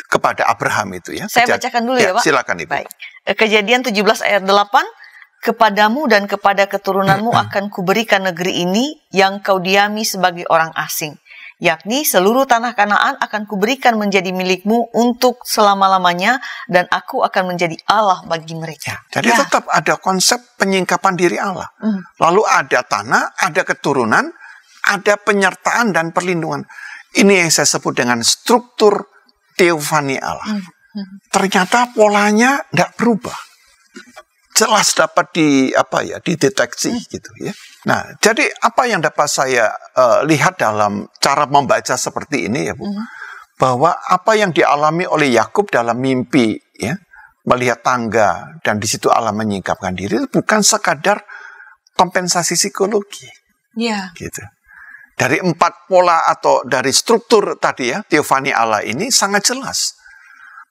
S2: kepada Abraham itu ya.
S1: Saya bacakan dulu ya Pak.
S2: Silakan Ibu.
S1: Baik. Kejadian 17 ayat 8. Kepadamu dan kepada keturunanmu akan kuberikan negeri ini yang kau diami sebagai orang asing. Yakni seluruh tanah Kanaan akan kuberikan menjadi milikmu untuk selama-lamanya dan aku akan menjadi Allah bagi mereka.
S2: Jadi tetap ada konsep penyingkapan diri Allah. Lalu ada tanah, ada keturunan, ada penyertaan dan perlindungan. Ini yang saya sebut dengan struktur teofani Allah. Ternyata polanya tidak berubah. Jelas dapat dideteksi gitu ya. Nah, jadi apa yang dapat saya lihat dalam cara membaca seperti ini ya Bu, bahwa apa yang dialami oleh Yakub dalam mimpi ya, melihat tangga dan di situ Allah menyingkapkan diri itu bukan sekadar kompensasi psikologi.
S1: Iya.
S2: Gitu. Dari 4 pola atau dari struktur tadi ya, teofani Allah ini sangat jelas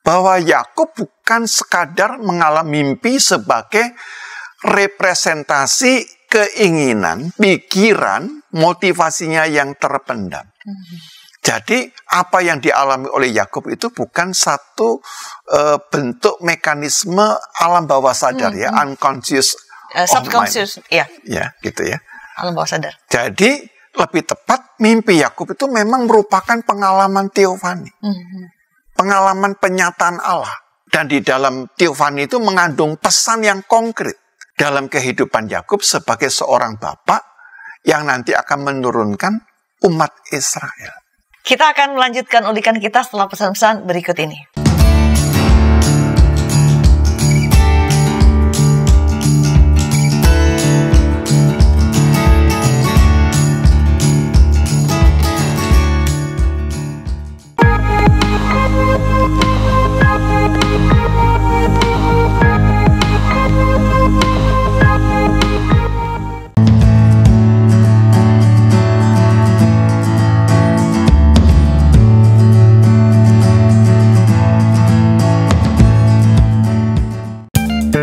S2: bahwa Yakub bukan sekadar mengalami mimpi sebagai representasi keinginan, pikiran, motivasinya yang terpendam. Jadi apa yang dialami oleh Yakub itu bukan satu bentuk mekanisme alam bawah sadar ya, unconscious,
S1: subconscious, ya.
S2: Ya, gitu ya.
S1: Alam bawah sadar.
S2: Jadi lebih tepat mimpi Yakub itu memang merupakan pengalaman teofani. Pengalaman penyataan Allah. Dan di dalam teofani itu mengandung pesan yang konkret dalam kehidupan Yakub sebagai seorang bapak yang nanti akan menurunkan umat Israel.
S1: Kita akan melanjutkan ulikan kita setelah pesan-pesan berikut ini.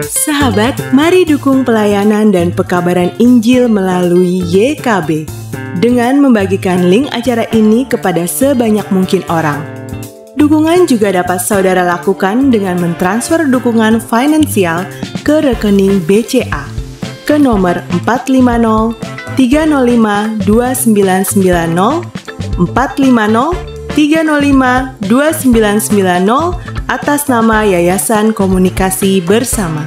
S3: Sahabat, mari dukung pelayanan dan pekabaran Injil melalui YKB dengan membagikan link acara ini kepada sebanyak mungkin orang. Dukungan juga dapat saudara lakukan dengan mentransfer dukungan finansial ke rekening BCA ke nomor 450 305 2990 450 305 2990 atas nama Yayasan Komunikasi Bersama.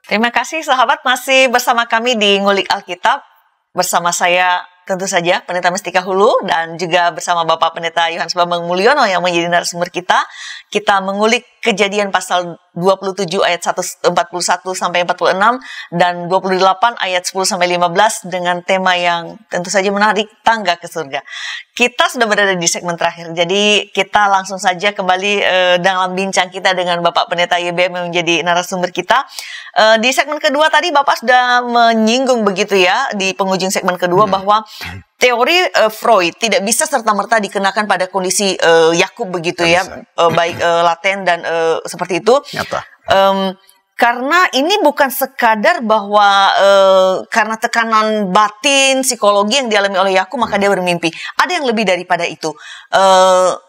S1: Terima kasih sahabat, masih bersama kami di Ngulik Alkitab. Bersama saya tentu saja Pendeta Mestika Hulu dan juga bersama Bapak Pendeta Yohanes Bambang Mulyono yang menjadi narasumber kita. Kita mengulik Kejadian pasal 27 ayat 41 sampai 46 dan 28 ayat 10 sampai 15 dengan tema yang tentu saja menarik, tangga ke surga. Kita sudah berada di segmen terakhir, jadi kita langsung saja kembali dalam bincang kita dengan Bapak Pendeta YBM yang menjadi narasumber kita. Di segmen kedua tadi Bapak sudah menyinggung begitu ya, di penghujung segmen kedua bahwa teori Freud tidak bisa serta-merta dikenakan pada kondisi Yakub begitu ya, baik laten dan seperti itu.
S2: Nyata.
S1: Karena ini bukan sekadar bahwa karena tekanan batin, psikologi yang dialami oleh Yakub maka dia bermimpi. Ada yang lebih daripada itu.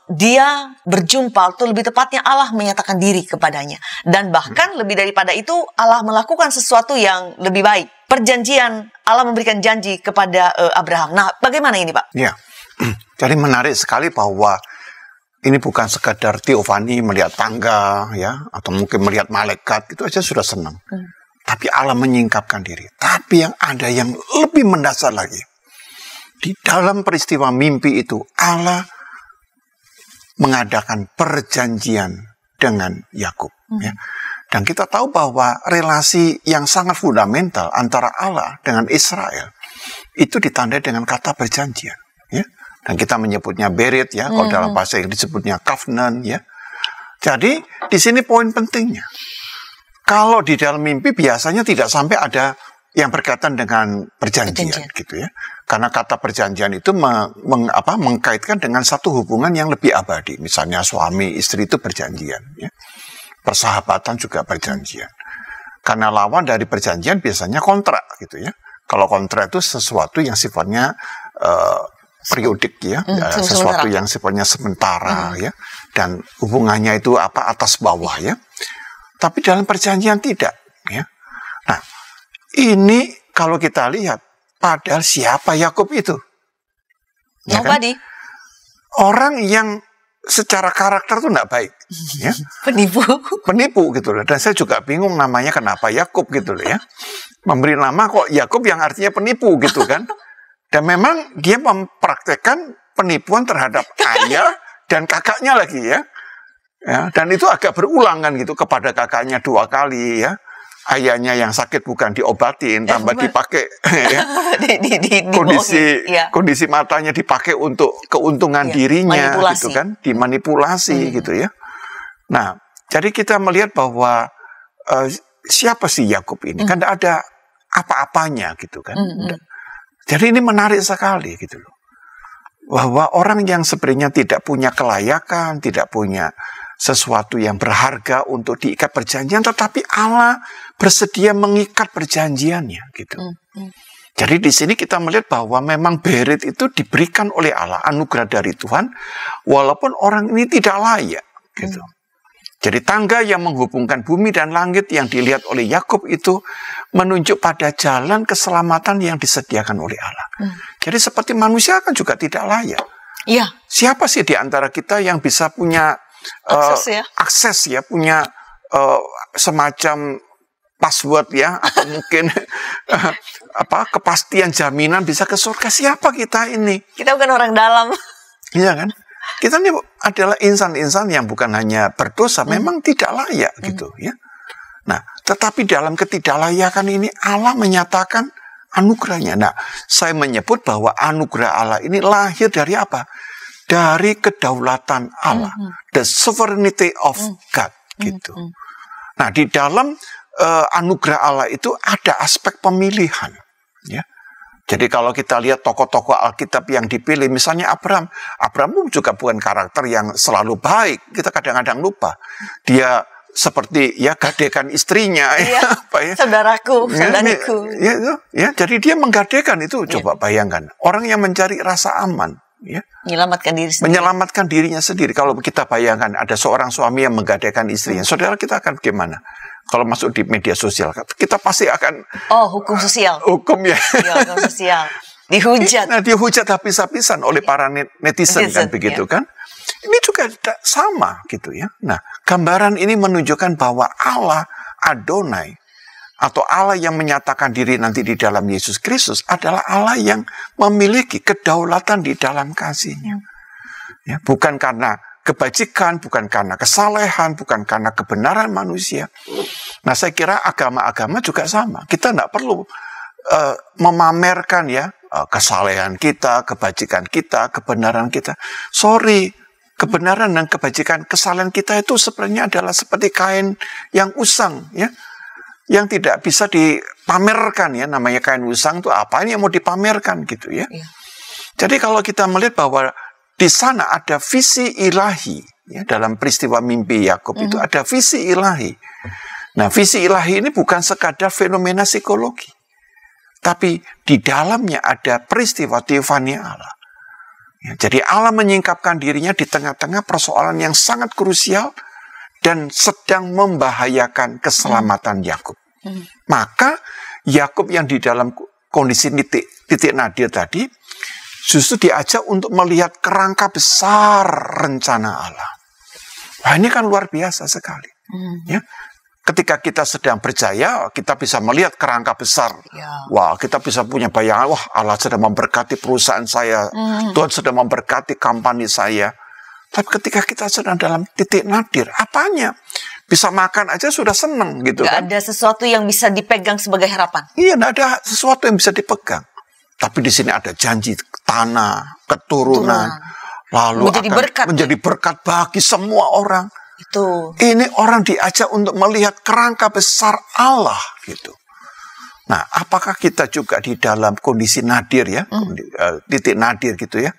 S1: Dia berjumpa, atau lebih tepatnya Allah menyatakan diri kepadanya. Dan bahkan lebih daripada itu, Allah melakukan sesuatu yang lebih baik. Perjanjian, Allah memberikan janji kepada Abraham. Nah, bagaimana ini, Pak?
S2: Ya, jadi menarik sekali bahwa ini bukan sekadar teofani melihat tangga, ya, atau mungkin melihat malaikat, itu aja sudah senang. Tapi Allah menyingkapkan diri. Tapi yang ada yang lebih mendasar lagi. Di dalam peristiwa mimpi itu, Allah mengadakan perjanjian dengan Yakub. Ya. Dan kita tahu bahwa relasi yang sangat fundamental antara Allah dengan Israel itu ditandai dengan kata perjanjian. Ya. Dan kita menyebutnya berit, ya, kalau dalam bahasa Inggris disebutnya covenant, ya. Jadi di sini poin pentingnya. Kalau di dalam mimpi biasanya tidak sampai ada yang berkaitan dengan perjanjian. Gitu ya. Karena kata perjanjian itu mengkaitkan dengan satu hubungan yang lebih abadi. Misalnya suami istri itu perjanjian, ya. Persahabatan juga perjanjian. Karena lawan dari perjanjian biasanya kontrak, gitu ya. Kalau kontrak itu sesuatu yang sifatnya periodik, ya, sesuatu yang sifatnya sementara, ya, dan hubungannya itu atas bawah, ya. Tapi dalam perjanjian tidak, ya. Nah, ini kalau kita lihat, padahal siapa Yakub itu? Ya kan? Orang yang secara karakter tuh nggak baik, ya. Penipu gitu loh. Dan saya juga bingung namanya kenapa Yakub gitu loh, ya. Memberi nama kok Yakub yang artinya penipu gitu kan. Dan memang dia mempraktekkan penipuan terhadap ayah dan kakaknya lagi, ya. Ya, dan itu agak berulang kan gitu, kepada kakaknya 2 kali, ya. Ayahnya yang sakit bukan diobatin, tambah dipakai, ya. Kondisi matanya dipakai untuk keuntungan dirinya, gitu kan, dimanipulasi gitu, ya. Nah, jadi kita melihat bahwa siapa sih Yakub ini? Kan tidak ada apa-apanya gitu kan. Jadi ini menarik sekali gitu loh. Bahwa orang yang sebenarnya tidak punya kelayakan, tidak punya sesuatu yang berharga untuk diikat perjanjian, tetapi Allah bersedia mengikat perjanjiannya gitu. Jadi di sini kita melihat bahwa memang berit itu diberikan oleh Allah, anugerah dari Tuhan, walaupun orang ini tidak layak gitu. Jadi tangga yang menghubungkan bumi dan langit yang dilihat oleh Yakub itu menunjuk pada jalan keselamatan yang disediakan oleh Allah. Jadi seperti manusia kan juga tidak layak.
S1: Iya.
S2: Siapa sih di antara kita yang bisa punya akses, ya, punya semacam password, ya, atau mungkin kepastian jaminan bisa ke surga? Siapa kita ini?
S1: Kita bukan orang dalam.
S2: Iya kan? Kita ini adalah insan-insan yang bukan hanya berdosa, memang tidak layak gitu, ya. Nah, tetapi dalam ketidaklayakan ini Allah menyatakan anugerahnya. Nah, saya menyebut bahwa anugerah Allah ini lahir dari apa? Dari kedaulatan Allah, the sovereignty of God, gitu. Nah, di dalam anugerah Allah itu ada aspek pemilihan, ya. Jadi kalau kita lihat tokoh-tokoh Alkitab yang dipilih, misalnya Abraham juga bukan karakter yang selalu baik. Kita kadang-kadang lupa. Dia seperti, ya, gadekan istrinya,
S1: ya, saudaraku.
S2: Ya, jadi dia menggadekan itu. Coba bayangkan, orang yang mencari rasa aman, ya, menyelamatkan dirinya sendiri. Kalau kita bayangkan ada seorang suami yang menggadekan istrinya, saudara, kita akan bagaimana? Kalau masuk di media sosial, kita pasti akan
S1: hukum sosial.
S2: Hukum, ya.
S1: Hukum sosial. Dihujat.
S2: Nah, dihujat habis-habisan oleh para netizen kan begitu, ya, kan? Ini juga sama gitu, ya. Nah, gambaran ini menunjukkan bahwa Allah Adonai atau Allah yang menyatakan diri nanti di dalam Yesus Kristus adalah Allah yang memiliki kedaulatan di dalam kasih-Nya. Ya, bukan karena kebajikan, bukan karena kesalehan, bukan karena kebenaran manusia. Nah, saya kira agama-agama juga sama. Kita tidak perlu memamerkan, ya, kesalehan kita, kebajikan kita, kebenaran kita. Sorry, kebenaran dan kebajikan, kesalehan kita itu sebenarnya adalah seperti kain yang usang, ya, yang tidak bisa dipamerkan, ya. Namanya kain usang itu apa ini yang mau dipamerkan gitu, ya. Jadi kalau kita melihat bahwa di sana ada visi ilahi, ya, dalam peristiwa mimpi Yakub itu ada visi ilahi. Nah, visi ilahi ini bukan sekadar fenomena psikologi, tapi di dalamnya ada peristiwa teofani Allah. Ya, jadi Allah menyingkapkan dirinya di tengah-tengah persoalan yang sangat krusial dan sedang membahayakan keselamatan Yakub. Maka Yakub yang di dalam kondisi titik nadir tadi justru diajak untuk melihat kerangka besar rencana Allah. Wah, ini kan luar biasa sekali. Ya. Ketika kita sedang berjaya, kita bisa melihat kerangka besar.
S1: Ya.
S2: Wah, kita bisa punya bayangan, wah Allah sedang memberkati perusahaan saya, Tuhan sedang memberkati company saya. Tapi ketika kita sedang dalam titik nadir, apanya? Bisa makan aja sudah senang gitu kan.
S1: Gak ada sesuatu yang bisa dipegang sebagai harapan.
S2: Iya, gak ada sesuatu yang bisa dipegang. Tapi di sini ada janji tanah, keturunan, lalu menjadi berkat bagi semua orang.
S1: Itu.
S2: Ini orang diajak untuk melihat kerangka besar Allah gitu. Nah, apakah kita juga di dalam kondisi nadir ya, titik nadir gitu ya?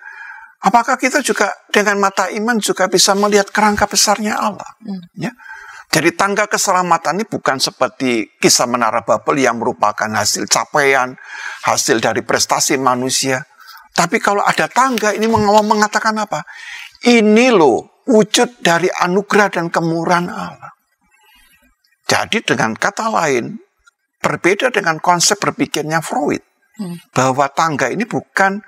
S2: Apakah kita juga dengan mata iman juga bisa melihat kerangka besarnya Allah? Ya. Jadi tangga keselamatan ini bukan seperti kisah Menara Babel yang merupakan hasil capaian, hasil dari prestasi manusia. Tapi kalau ada tangga ini mengatakan apa? Ini loh wujud dari anugerah dan kemurahan Allah. Jadi dengan kata lain, berbeda dengan konsep berpikirnya Freud, bahwa tangga ini bukan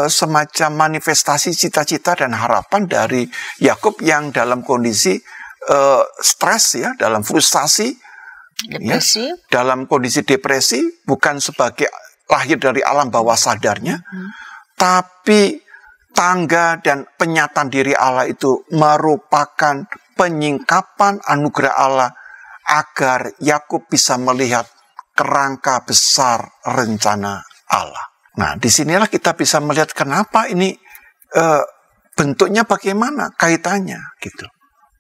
S2: semacam manifestasi cita-cita dan harapan dari Yakub yang dalam kondisi stres ya, dalam frustasi,
S1: depresi,
S2: ya, dalam kondisi depresi, bukan sebagai lahir dari alam bawah sadarnya, tapi tangga dan penyataan diri Allah itu merupakan penyingkapan anugerah Allah agar Yakub bisa melihat kerangka besar rencana Allah. Nah, disinilah kita bisa melihat kenapa ini bentuknya bagaimana kaitannya gitu.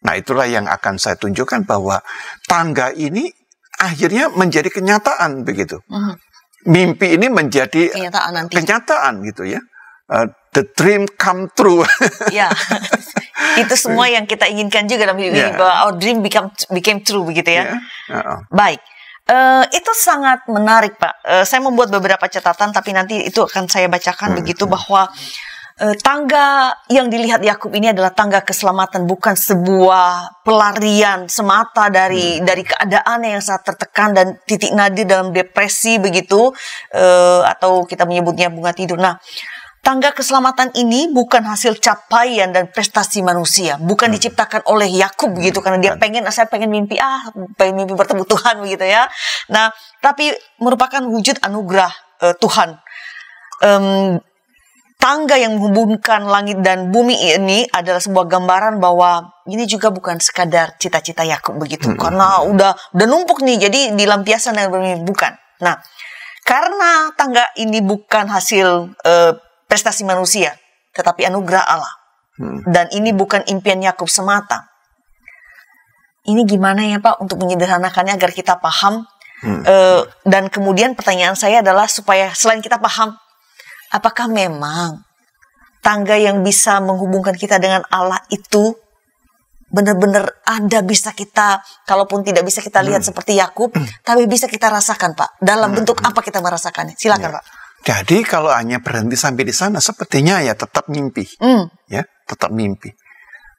S2: Nah, itulah yang akan saya tunjukkan bahwa tangga ini akhirnya menjadi kenyataan begitu. Mimpi ini menjadi kenyataan gitu ya. The dream come true.
S1: Ya, itu semua yang kita inginkan juga dalam hidup ini, bahwa our dream became true begitu ya. Baik, itu sangat menarik Pak. Saya membuat beberapa catatan, tapi nanti itu akan saya bacakan begitu, bahwa tangga yang dilihat Yakub ini adalah tangga keselamatan, bukan sebuah pelarian semata dari keadaan yang sangat tertekan dan titik nadir dalam depresi begitu, atau kita menyebutnya bunga tidur. Nah, tangga keselamatan ini bukan hasil capaian dan prestasi manusia, bukan diciptakan oleh Yakub begitu, karena dia saya pengen mimpi bertemu Tuhan begitu ya. Nah, tapi merupakan wujud anugerah Tuhan. Tangga yang menghubungkan langit dan bumi ini adalah sebuah gambaran bahwa ini juga bukan sekadar cita-cita Yakub begitu, karena udah numpuk nih, jadi dilampiaskan dan bukan. Nah, karena tangga ini bukan hasil prestasi manusia, tetapi anugerah Allah. Dan ini bukan impian Yakub semata. Ini gimana ya Pak untuk menyederhanakannya agar kita paham? Dan kemudian pertanyaan saya adalah supaya selain kita paham, apakah memang tangga yang bisa menghubungkan kita dengan Allah itu benar-benar ada, bisa kita, kalaupun tidak bisa kita lihat seperti Yakub, tapi bisa kita rasakan Pak? Dalam bentuk apa kita merasakannya? Silakan Pak.
S2: Jadi kalau hanya berhenti sampai di sana, sepertinya ya tetap mimpi, ya tetap mimpi.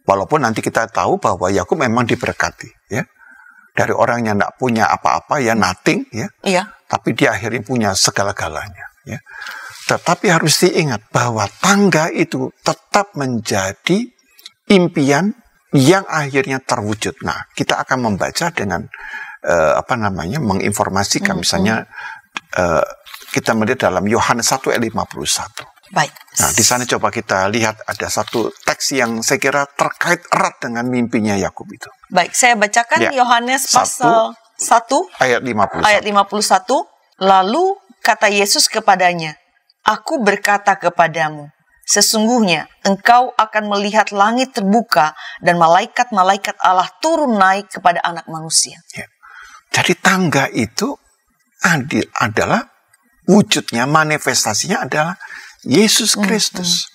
S2: Walaupun nanti kita tahu bahwa Yakub memang diberkati, ya, dari orang yang tidak punya apa-apa, ya nothing, ya, tapi dia akhirnya punya segala-galanya, ya. Tetapi harus diingat bahwa tangga itu tetap menjadi impian yang akhirnya terwujud. Nah, kita akan membaca dengan menginformasikan, misalnya. Kita melihat dalam Yohanes 1 ayat 51.
S1: Baik.
S2: Nah, di sana coba kita lihat ada satu teks yang saya kira terkait erat dengan mimpinya Yakub itu.
S1: Baik, saya bacakan Yohanes pasal 1
S2: ayat 51.
S1: Ayat 51. Lalu kata Yesus kepadanya, "Aku berkata kepadamu, sesungguhnya engkau akan melihat langit terbuka dan malaikat-malaikat Allah turun naik kepada anak manusia."
S2: Ya. Jadi tangga itu adalah wujudnya, manifestasinya adalah Yesus Kristus.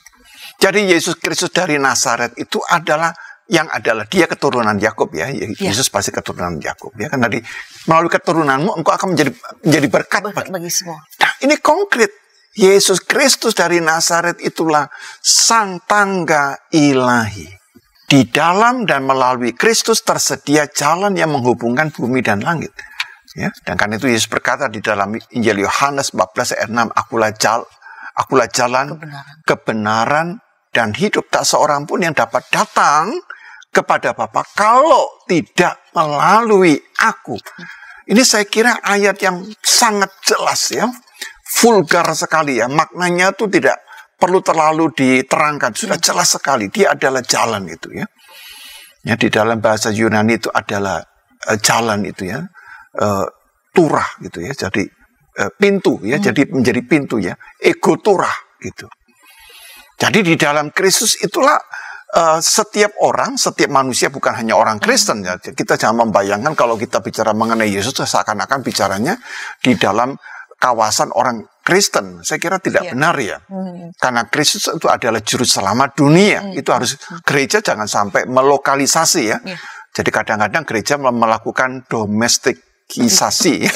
S2: Jadi Yesus Kristus dari Nazaret itu adalah yang adalah dia keturunan Yakub ya. Yesus pasti keturunan Yakub ya. Kan tadi melalui keturunanmu engkau akan menjadi berkat
S1: bagi semua.
S2: Nah, ini konkret. Yesus Kristus dari Nazaret itulah sang tangga ilahi. Di dalam dan melalui Kristus tersedia jalan yang menghubungkan bumi dan langit. Ya, dan karena itu Yesus berkata di dalam Injil Yohanes 14 ayat 6, Akulah jalan, kebenaran, dan hidup. Tak seorang pun yang dapat datang kepada Bapa kalau tidak melalui aku. Ini saya kira ayat yang sangat jelas ya. Vulgar sekali ya. Maknanya itu tidak perlu terlalu diterangkan. Sudah jelas sekali. Dia adalah jalan itu ya. Ya, di dalam bahasa Yunani itu adalah jalan itu ya. Turah gitu ya. Jadi pintu ya. Jadi menjadi pintu ya. Ego turah gitu. Jadi di dalam Kristus itulah setiap orang, setiap manusia, bukan hanya orang Kristen ya. Kita jangan membayangkan kalau kita bicara mengenai Yesus seakan-akan bicaranya di dalam kawasan orang Kristen. Saya kira tidak benar ya. Karena Kristus itu adalah juru selamat dunia. Itu harus gereja jangan sampai melokalisasi ya. Jadi kadang-kadang gereja melakukan domestikisasi.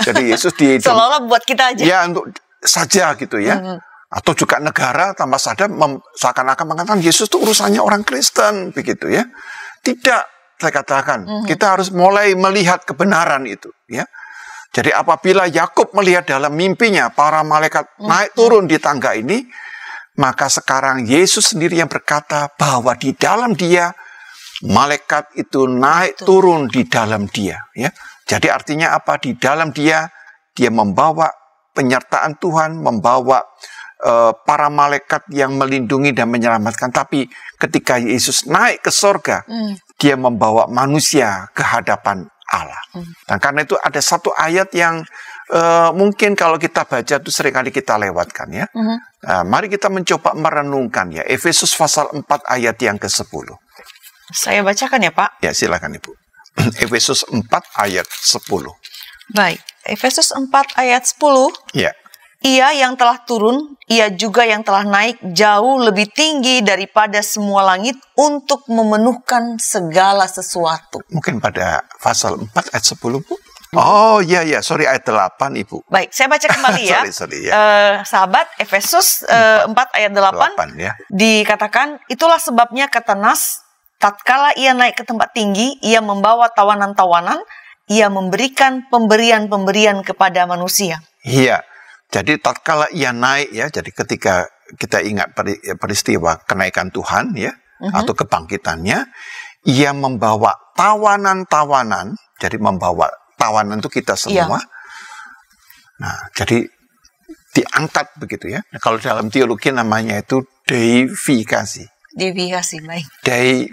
S2: Jadi Yesus
S1: seolah-olah buat kita aja.
S2: Ya, untuk saja gitu ya. Atau juga negara tanpa sadar seakan-akan mengatakan Yesus itu urusannya orang Kristen begitu ya. Tidak, saya katakan. Kita harus mulai melihat kebenaran itu ya. Jadi apabila Yakub melihat dalam mimpinya para malaikat naik turun di tangga ini, maka sekarang Yesus sendiri yang berkata bahwa di dalam dia malaikat itu naik turun di dalam dia ya. Jadi artinya apa? Di dalam dia membawa penyertaan Tuhan, membawa para malaikat yang melindungi dan menyelamatkan. Tapi ketika Yesus naik ke sorga, dia membawa manusia ke hadapan Allah. Dan karena itu ada satu ayat yang mungkin kalau kita baca itu seringkali kita lewatkan ya. Mari kita mencoba merenungkan ya. Efesus pasal 4 ayat yang ke-10.
S1: Saya bacakan ya Pak.
S2: Ya silakan Ibu. Efesus 4 ayat 10.
S1: Baik, Efesus 4 ayat 10.
S2: Ya.
S1: Ia yang telah turun, ia juga yang telah naik jauh lebih tinggi daripada semua langit untuk memenuhkan segala sesuatu.
S2: Mungkin pada pasal 4 ayat 10, Bu? Oh, iya, sorry, ayat 8, Ibu.
S1: Baik, saya baca kembali ya.
S2: sorry, ya.
S1: Sahabat, Efesus 4 ayat 8,
S2: ya.
S1: Dikatakan, itulah sebabnya kata Nas, tatkala ia naik ke tempat tinggi, ia membawa tawanan-tawanan, ia memberikan pemberian-pemberian kepada manusia.
S2: Iya. Jadi tatkala ia naik ya, jadi ketika kita ingat peristiwa kenaikan Tuhan ya, atau kebangkitannya, ia membawa tawanan-tawanan, jadi membawa tawanan itu kita semua. Nah, jadi diangkat begitu ya. Nah, kalau dalam teologi namanya itu deifikasi.
S1: Deifikasi, baik.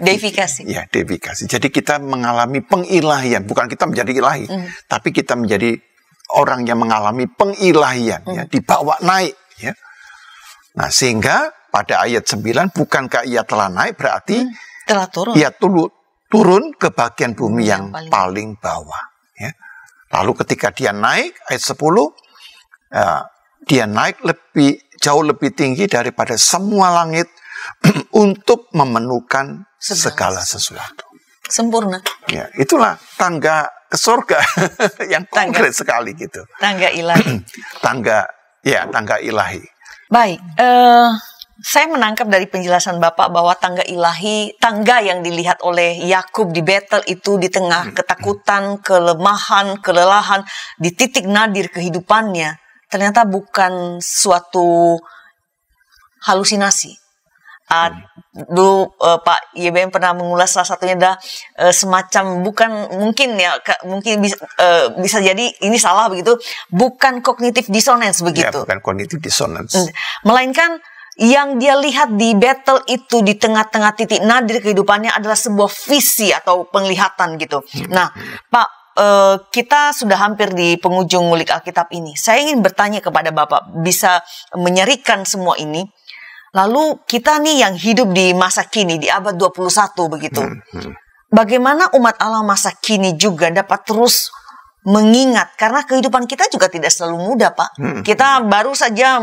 S2: Deifikasi. Ya, deifikasi. Jadi kita mengalami pengilahian, bukan kita menjadi ilahi, tapi kita menjadi orang yang mengalami pengilahian ya, dibawa naik ya. Nah, sehingga pada ayat 9 bukankah ia telah naik berarti
S1: telah turun.
S2: Ia turun ke bagian bumi yang paling bawah ya. Lalu ketika dia naik ayat 10 dia naik jauh lebih tinggi daripada semua langit untuk memenuhkan segala sesuatu.
S1: Sempurna.
S2: Ya, itulah tangga ke surga yang konkret sekali gitu.
S1: Tangga ilahi.
S2: tangga ilahi.
S1: Baik, saya menangkap dari penjelasan Bapak bahwa tangga ilahi, tangga yang dilihat oleh Yakub di Betel itu di tengah ketakutan, kelemahan, kelelahan, di titik nadir kehidupannya, ternyata bukan suatu halusinasi. Dulu Pak YBM pernah mengulas salah satunya adalah semacam mungkin bisa jadi ini salah begitu, bukan cognitive dissonance begitu.
S2: Ya, bukan cognitive dissonance.
S1: Melainkan yang dia lihat di Betel itu di tengah-tengah titik nadir kehidupannya adalah sebuah visi atau penglihatan gitu. Nah, Pak, kita sudah hampir di penghujung ngulik Alkitab ini. Saya ingin bertanya kepada Bapak, bisa menyerikan semua ini. Lalu kita nih yang hidup di masa kini, di abad 21 begitu. Bagaimana umat Allah masa kini juga dapat terus mengingat, karena kehidupan kita juga tidak selalu mudah, Pak. Kita baru saja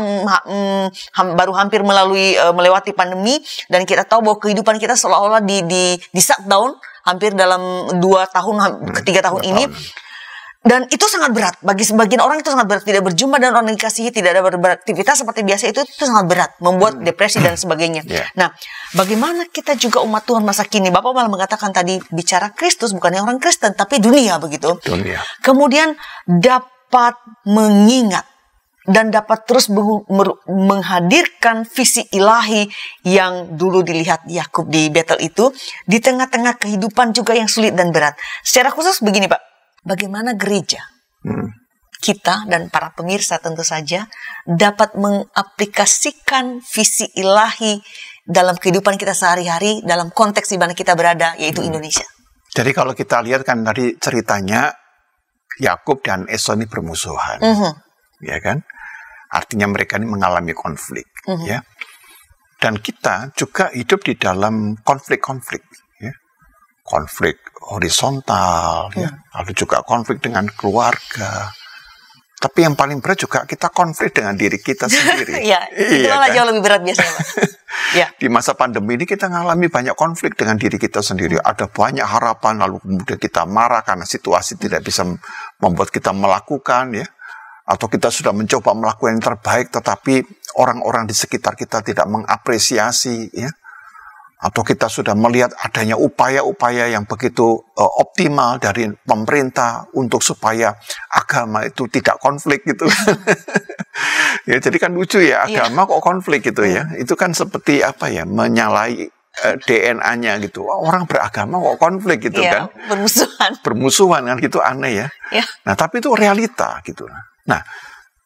S1: baru hampir melewati pandemi, dan kita tahu bahwa kehidupan kita seolah-olah di shutdown hampir dalam 2 tahun ke 3 tahun ini. Dan itu sangat berat. Bagi sebagian orang itu sangat berat. Tidak berjumpa dengan orang yang dikasihi, tidak ada beraktivitas seperti biasa, itu sangat berat. Membuat depresi dan sebagainya. Nah, bagaimana kita juga umat Tuhan masa kini? Bapak malah mengatakan tadi, bicara Kristus bukannya orang Kristen, tapi dunia begitu.
S2: Dunia.
S1: Kemudian dapat mengingat dan dapat terus menghadirkan visi ilahi yang dulu dilihat Yakub di Betel itu, di tengah-tengah kehidupan juga yang sulit dan berat. Secara khusus begini, Pak. Bagaimana gereja, kita dan para pemirsa tentu saja dapat mengaplikasikan visi ilahi dalam kehidupan kita sehari-hari, dalam konteks di mana kita berada, yaitu Indonesia.
S2: Jadi kalau kita lihat kan tadi ceritanya, Yakub dan Esau ini bermusuhan, ya kan? Artinya mereka ini mengalami konflik, ya. Dan kita juga hidup di dalam konflik-konflik. Konflik horizontal, ya, lalu juga konflik dengan keluarga. Tapi yang paling berat juga kita konflik dengan diri kita sendiri.
S1: Iya, itu malah jauh lebih berat biasanya, Pak. Ya.
S2: Di masa pandemi ini kita mengalami banyak konflik dengan diri kita sendiri. Ada banyak harapan, lalu kemudian kita marah karena situasi tidak bisa membuat kita melakukan, ya. Atau kita sudah mencoba melakukan yang terbaik, tetapi orang-orang di sekitar kita tidak mengapresiasi, ya. Atau kita sudah melihat adanya upaya-upaya yang begitu optimal dari pemerintah untuk supaya agama itu tidak konflik gitu. Ya, jadi kan lucu ya, agama kok konflik gitu ya. Itu kan seperti apa ya, menyalahi DNA-nya gitu. Orang beragama kok konflik gitu kan. Bermusuhan kan gitu, aneh ya. Nah, tapi itu realita gitu. Nah,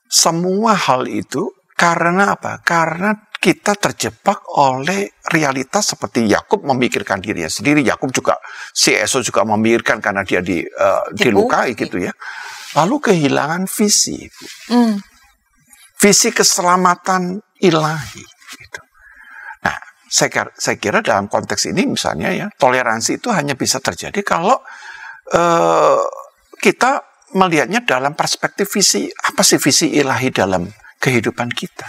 S2: semua hal itu karena apa? Karena kita terjebak oleh realitas seperti Yakub memikirkan dirinya sendiri. Yakub juga, si Esau juga memikirkan karena dia dilukai gitu ya. Lalu kehilangan visi. Visi keselamatan ilahi. Gitu. Nah, saya kira dalam konteks ini misalnya ya, toleransi itu hanya bisa terjadi kalau kita melihatnya dalam perspektif visi. Apa sih visi ilahi dalam kehidupan kita?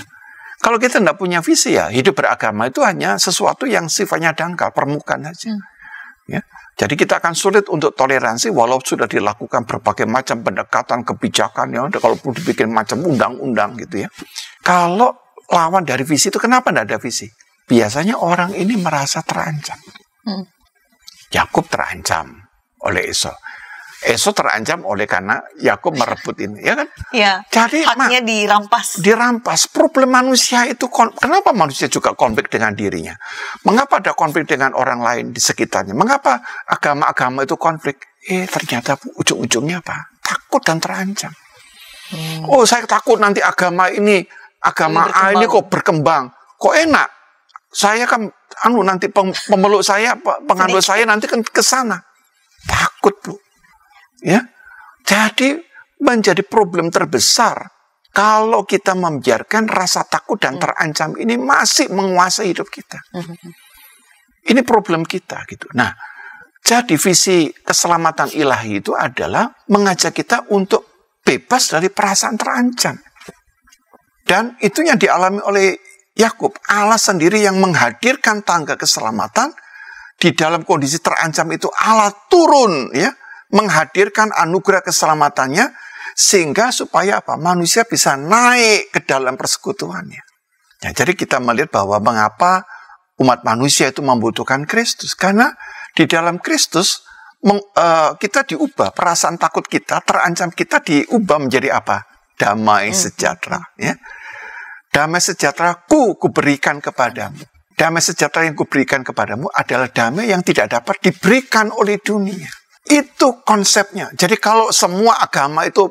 S2: Kalau kita tidak punya visi, ya hidup beragama itu hanya sesuatu yang sifatnya dangkal, permukaan saja. Ya. Jadi kita akan sulit untuk toleransi walau sudah dilakukan berbagai macam pendekatan, kebijakan, ya, kalau perlu dibikin macam undang-undang gitu ya. Kalau lawan dari visi itu, kenapa tidak ada visi? Biasanya orang ini merasa terancam. Yakub terancam oleh Esau. Esau terancam oleh karena Yakub merebut ini, ya kan?
S1: Ya.
S2: Jadi
S1: haknya dirampas.
S2: Dirampas. Problem manusia itu, kenapa manusia juga konflik dengan dirinya? Mengapa ada konflik dengan orang lain di sekitarnya? Mengapa agama-agama itu konflik? Ternyata ujung-ujungnya apa? Takut dan terancam. Oh, saya takut nanti agama A ini kok berkembang, kok enak. Saya kan nanti pemeluk saya, penganut saya nanti kan ke sana. Takut, Bu. Ya, jadi menjadi problem terbesar kalau kita membiarkan rasa takut dan terancam ini masih menguasai hidup kita. Ini problem kita gitu. Nah, jadi visi keselamatan ilahi itu adalah mengajak kita untuk bebas dari perasaan terancam. Dan itu yang dialami oleh Yakub. Allah sendiri yang menghadirkan tangga keselamatan di dalam kondisi terancam itu. Allah turun, ya, menghadirkan anugerah keselamatannya sehingga supaya apa? Manusia bisa naik ke dalam persekutuannya. Ya, jadi kita melihat bahwa mengapa umat manusia itu membutuhkan Kristus, karena di dalam Kristus kita diubah, perasaan takut kita, terancam kita diubah menjadi apa? Damai sejahtera. Ya. Damai sejahtera kuberikan kepadamu. Damai sejahtera yang kuberikan kepadamu adalah damai yang tidak dapat diberikan oleh dunia. Itu konsepnya. Jadi kalau semua agama itu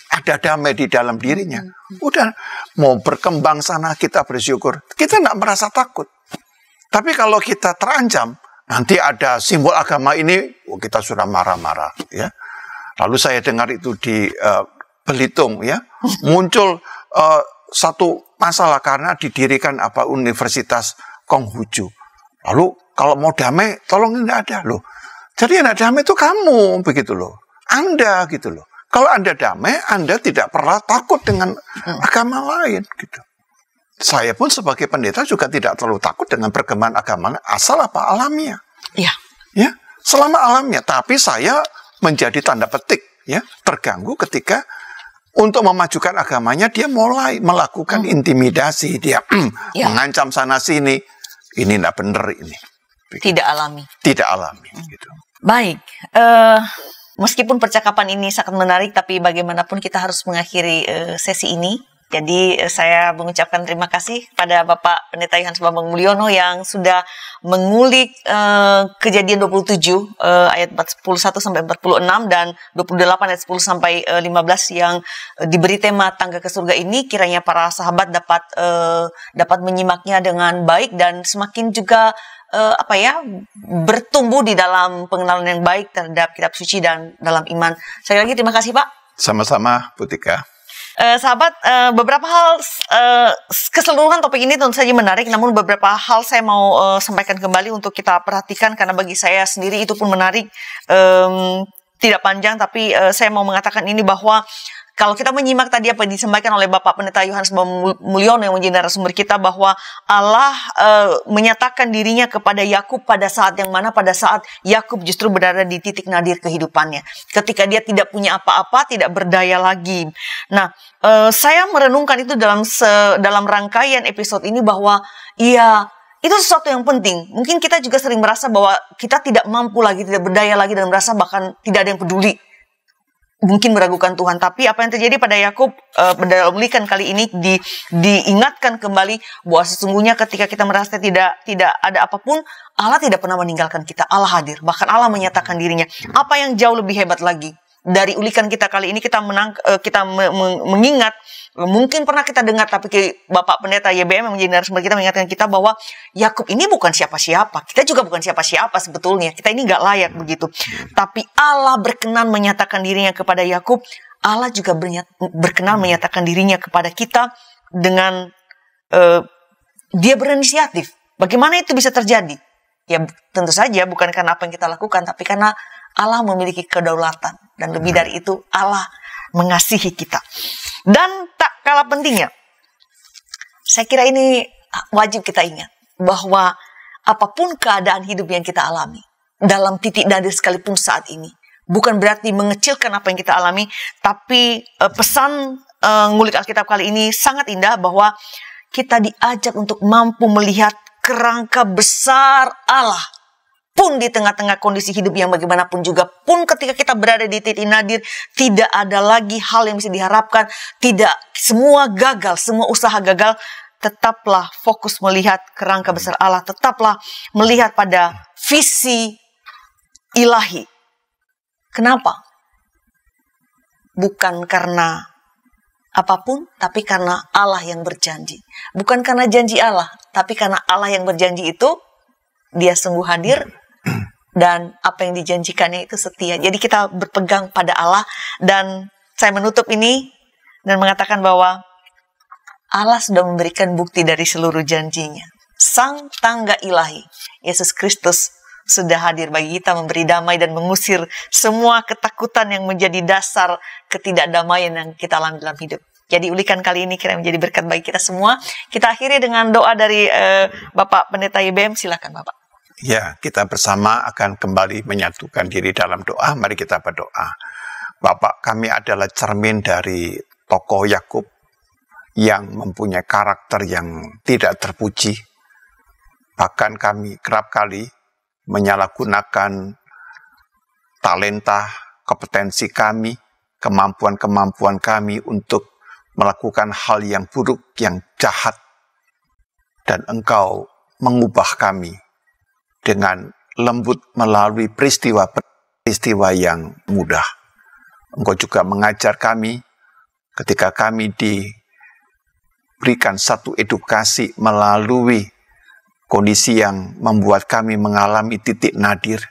S2: ada damai di dalam dirinya, udah mau berkembang sana kita bersyukur. Kita tidak merasa takut. Tapi kalau kita terancam, nanti ada simbol agama ini, kita sudah marah-marah. Ya. Lalu saya dengar itu di Belitung, ya, muncul satu masalah karena didirikan Universitas Konghucu. Lalu kalau mau damai, tolong tidak ada loh. Jadi yang damai itu kamu, begitu loh. Anda, gitu loh. Kalau Anda damai, Anda tidak pernah takut dengan agama lain. Gitu. Saya pun sebagai pendeta juga tidak terlalu takut dengan perkembangan agama asal apa alamiah.
S1: Iya.
S2: Ya, selama alamiah. Tapi saya menjadi tanda petik, ya, terganggu ketika untuk memajukan agamanya dia mulai melakukan intimidasi, dia mengancam sana sini. Ini tidak benar ini.
S1: Tidak alami.
S2: Tidak alami. Gitu.
S1: Baik. Meskipun percakapan ini sangat menarik, tapi bagaimanapun kita harus mengakhiri sesi ini. Jadi saya mengucapkan terima kasih pada Bapak Pendeta Yohanes Bambang Mulyono yang sudah mengulik Kejadian 27 ayat 41 sampai 46 dan 28 ayat 10 sampai 15 yang diberi tema tangga ke surga ini. Kiranya para sahabat dapat menyimaknya dengan baik dan semakin juga bertumbuh di dalam pengenalan yang baik terhadap kitab suci dan dalam iman. Sekali lagi terima kasih Pak.
S2: Sama-sama Bu Tika.
S1: Sahabat, beberapa hal keseluruhan topik ini tentu saja menarik, namun beberapa hal saya mau sampaikan kembali untuk kita perhatikan karena bagi saya sendiri itu pun menarik. Tidak panjang, tapi saya mau mengatakan ini bahwa kalau kita menyimak tadi apa yang disampaikan oleh Bapak Pendeta Yohanes Bambang Mulyono yang menjadi narasumber kita, bahwa Allah menyatakan dirinya kepada Yakub pada saat yang mana, pada saat Yakub justru berada di titik nadir kehidupannya. Ketika dia tidak punya apa-apa, tidak berdaya lagi. Nah, saya merenungkan itu dalam rangkaian episode ini bahwa itu sesuatu yang penting. Mungkin kita juga sering merasa bahwa kita tidak mampu lagi, tidak berdaya lagi, dan merasa bahkan tidak ada yang peduli. Mungkin meragukan Tuhan, tapi apa yang terjadi pada Yakub dalam ulikan kali ini diingatkan kembali bahwa sesungguhnya ketika kita merasa tidak ada apapun, Allah tidak pernah meninggalkan kita. Allah hadir, bahkan Allah menyatakan dirinya. Apa yang jauh lebih hebat lagi dari ulikan kita kali ini, kita mengingat, mungkin pernah kita dengar, tapi Bapak Pendeta YBM yang menjadi narasumber kita mengingatkan kita bahwa Yakub ini bukan siapa-siapa. Kita juga bukan siapa-siapa sebetulnya. Kita ini nggak layak begitu. Tapi Allah berkenan menyatakan dirinya kepada Yakub. Allah juga berkenan menyatakan dirinya kepada kita dengan dia berinisiatif. Bagaimana itu bisa terjadi? Ya tentu saja bukan karena apa yang kita lakukan, tapi karena Allah memiliki kedaulatan. Dan lebih dari itu, Allah mengasihi kita. Dan tak kalah pentingnya, saya kira ini wajib kita ingat, bahwa apapun keadaan hidup yang kita alami, dalam titik nadir sekalipun saat ini, bukan berarti mengecilkan apa yang kita alami, tapi pesan ngulik Alkitab kali ini sangat indah, bahwa kita diajak untuk mampu melihat kerangka besar Allah. Pun di tengah-tengah kondisi hidup yang bagaimanapun juga, pun ketika kita berada di titik nadir, tidak ada lagi hal yang bisa diharapkan, tidak, semua gagal, semua usaha gagal, tetaplah fokus melihat kerangka besar Allah, tetaplah melihat pada visi ilahi. Kenapa? Bukan karena apapun, tapi karena Allah yang berjanji. Bukan karena janji Allah, tapi karena Allah yang berjanji itu, dia sungguh hadir, dan apa yang dijanjikannya itu setia. Jadi kita berpegang pada Allah. Dan saya menutup ini dan mengatakan bahwa Allah sudah memberikan bukti dari seluruh janjinya. Sang tangga ilahi, Yesus Kristus, sudah hadir bagi kita, memberi damai dan mengusir semua ketakutan yang menjadi dasar ketidakdamaian yang kita alami dalam hidup. Jadi ulikan kali ini kira menjadi berkat bagi kita semua. Kita akhiri dengan doa dari Bapak Pendeta YBM. Silakan Bapak.
S2: Ya, kita bersama akan kembali menyatukan diri dalam doa. Mari kita berdoa. Bapak, kami adalah cermin dari tokoh Yakub yang mempunyai karakter yang tidak terpuji. Bahkan kami kerap kali menyalahgunakan talenta, kompetensi kami, kemampuan-kemampuan kami untuk melakukan hal yang buruk, yang jahat. Dan Engkau mengubah kami dengan lembut melalui peristiwa yang mudah. Engkau juga mengajar kami ketika kami diberikan satu edukasi melalui kondisi yang membuat kami mengalami titik nadir.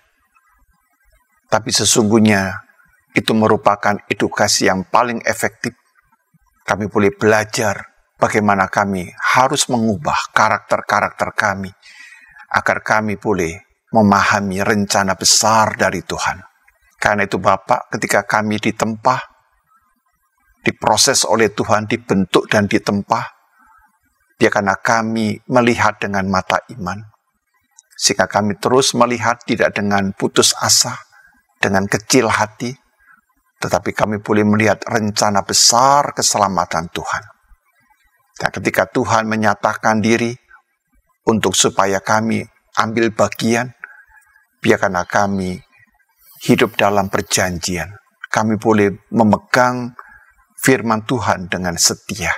S2: Tapi sesungguhnya itu merupakan edukasi yang paling efektif. Kami boleh belajar bagaimana kami harus mengubah karakter-karakter kami, agar kami boleh memahami rencana besar dari Tuhan. Karena itu Bapak, ketika kami ditempa, diproses oleh Tuhan, dibentuk dan ditempa, biarkanlah kami melihat dengan mata iman, sehingga kami terus melihat tidak dengan putus asa, dengan kecil hati, tetapi kami boleh melihat rencana besar keselamatan Tuhan. Dan ketika Tuhan menyatakan diri untuk supaya kami ambil bagian, biarkanlah kami hidup dalam perjanjian. Kami boleh memegang firman Tuhan dengan setia.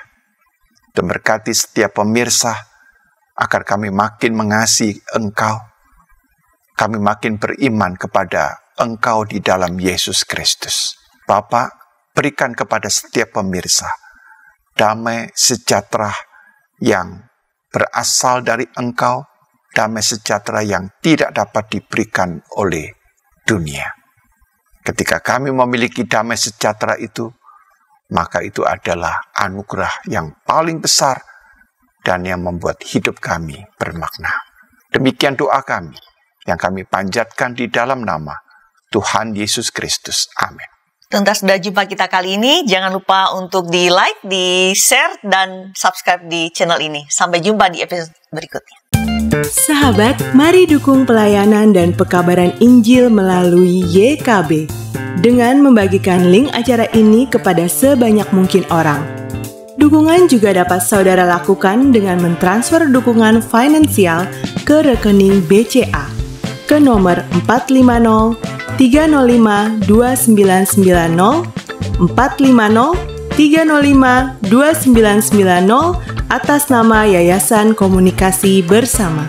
S2: Dan berkati setiap pemirsa, agar kami makin mengasihi Engkau. Kami makin beriman kepada Engkau di dalam Yesus Kristus. Bapa, berikan kepada setiap pemirsa damai sejahtera yang berasal dari Engkau, damai sejahtera yang tidak dapat diberikan oleh dunia. Ketika kami memiliki damai sejahtera itu, maka itu adalah anugerah yang paling besar dan yang membuat hidup kami bermakna. Demikian doa kami yang kami panjatkan di dalam nama Tuhan Yesus Kristus. Amin.
S1: Tuntas sudah jumpa kita kali ini. Jangan lupa untuk di-like, di-share, dan subscribe di channel ini. Sampai jumpa di episode berikutnya.
S3: Sahabat, mari dukung pelayanan dan pekabaran Injil melalui YKB dengan membagikan link acara ini kepada sebanyak mungkin orang. Dukungan juga dapat saudara lakukan dengan mentransfer dukungan finansial ke rekening BCA ke nomor 450-305-2990, 450-305-2990 atas nama Yayasan Komunikasi Bersama.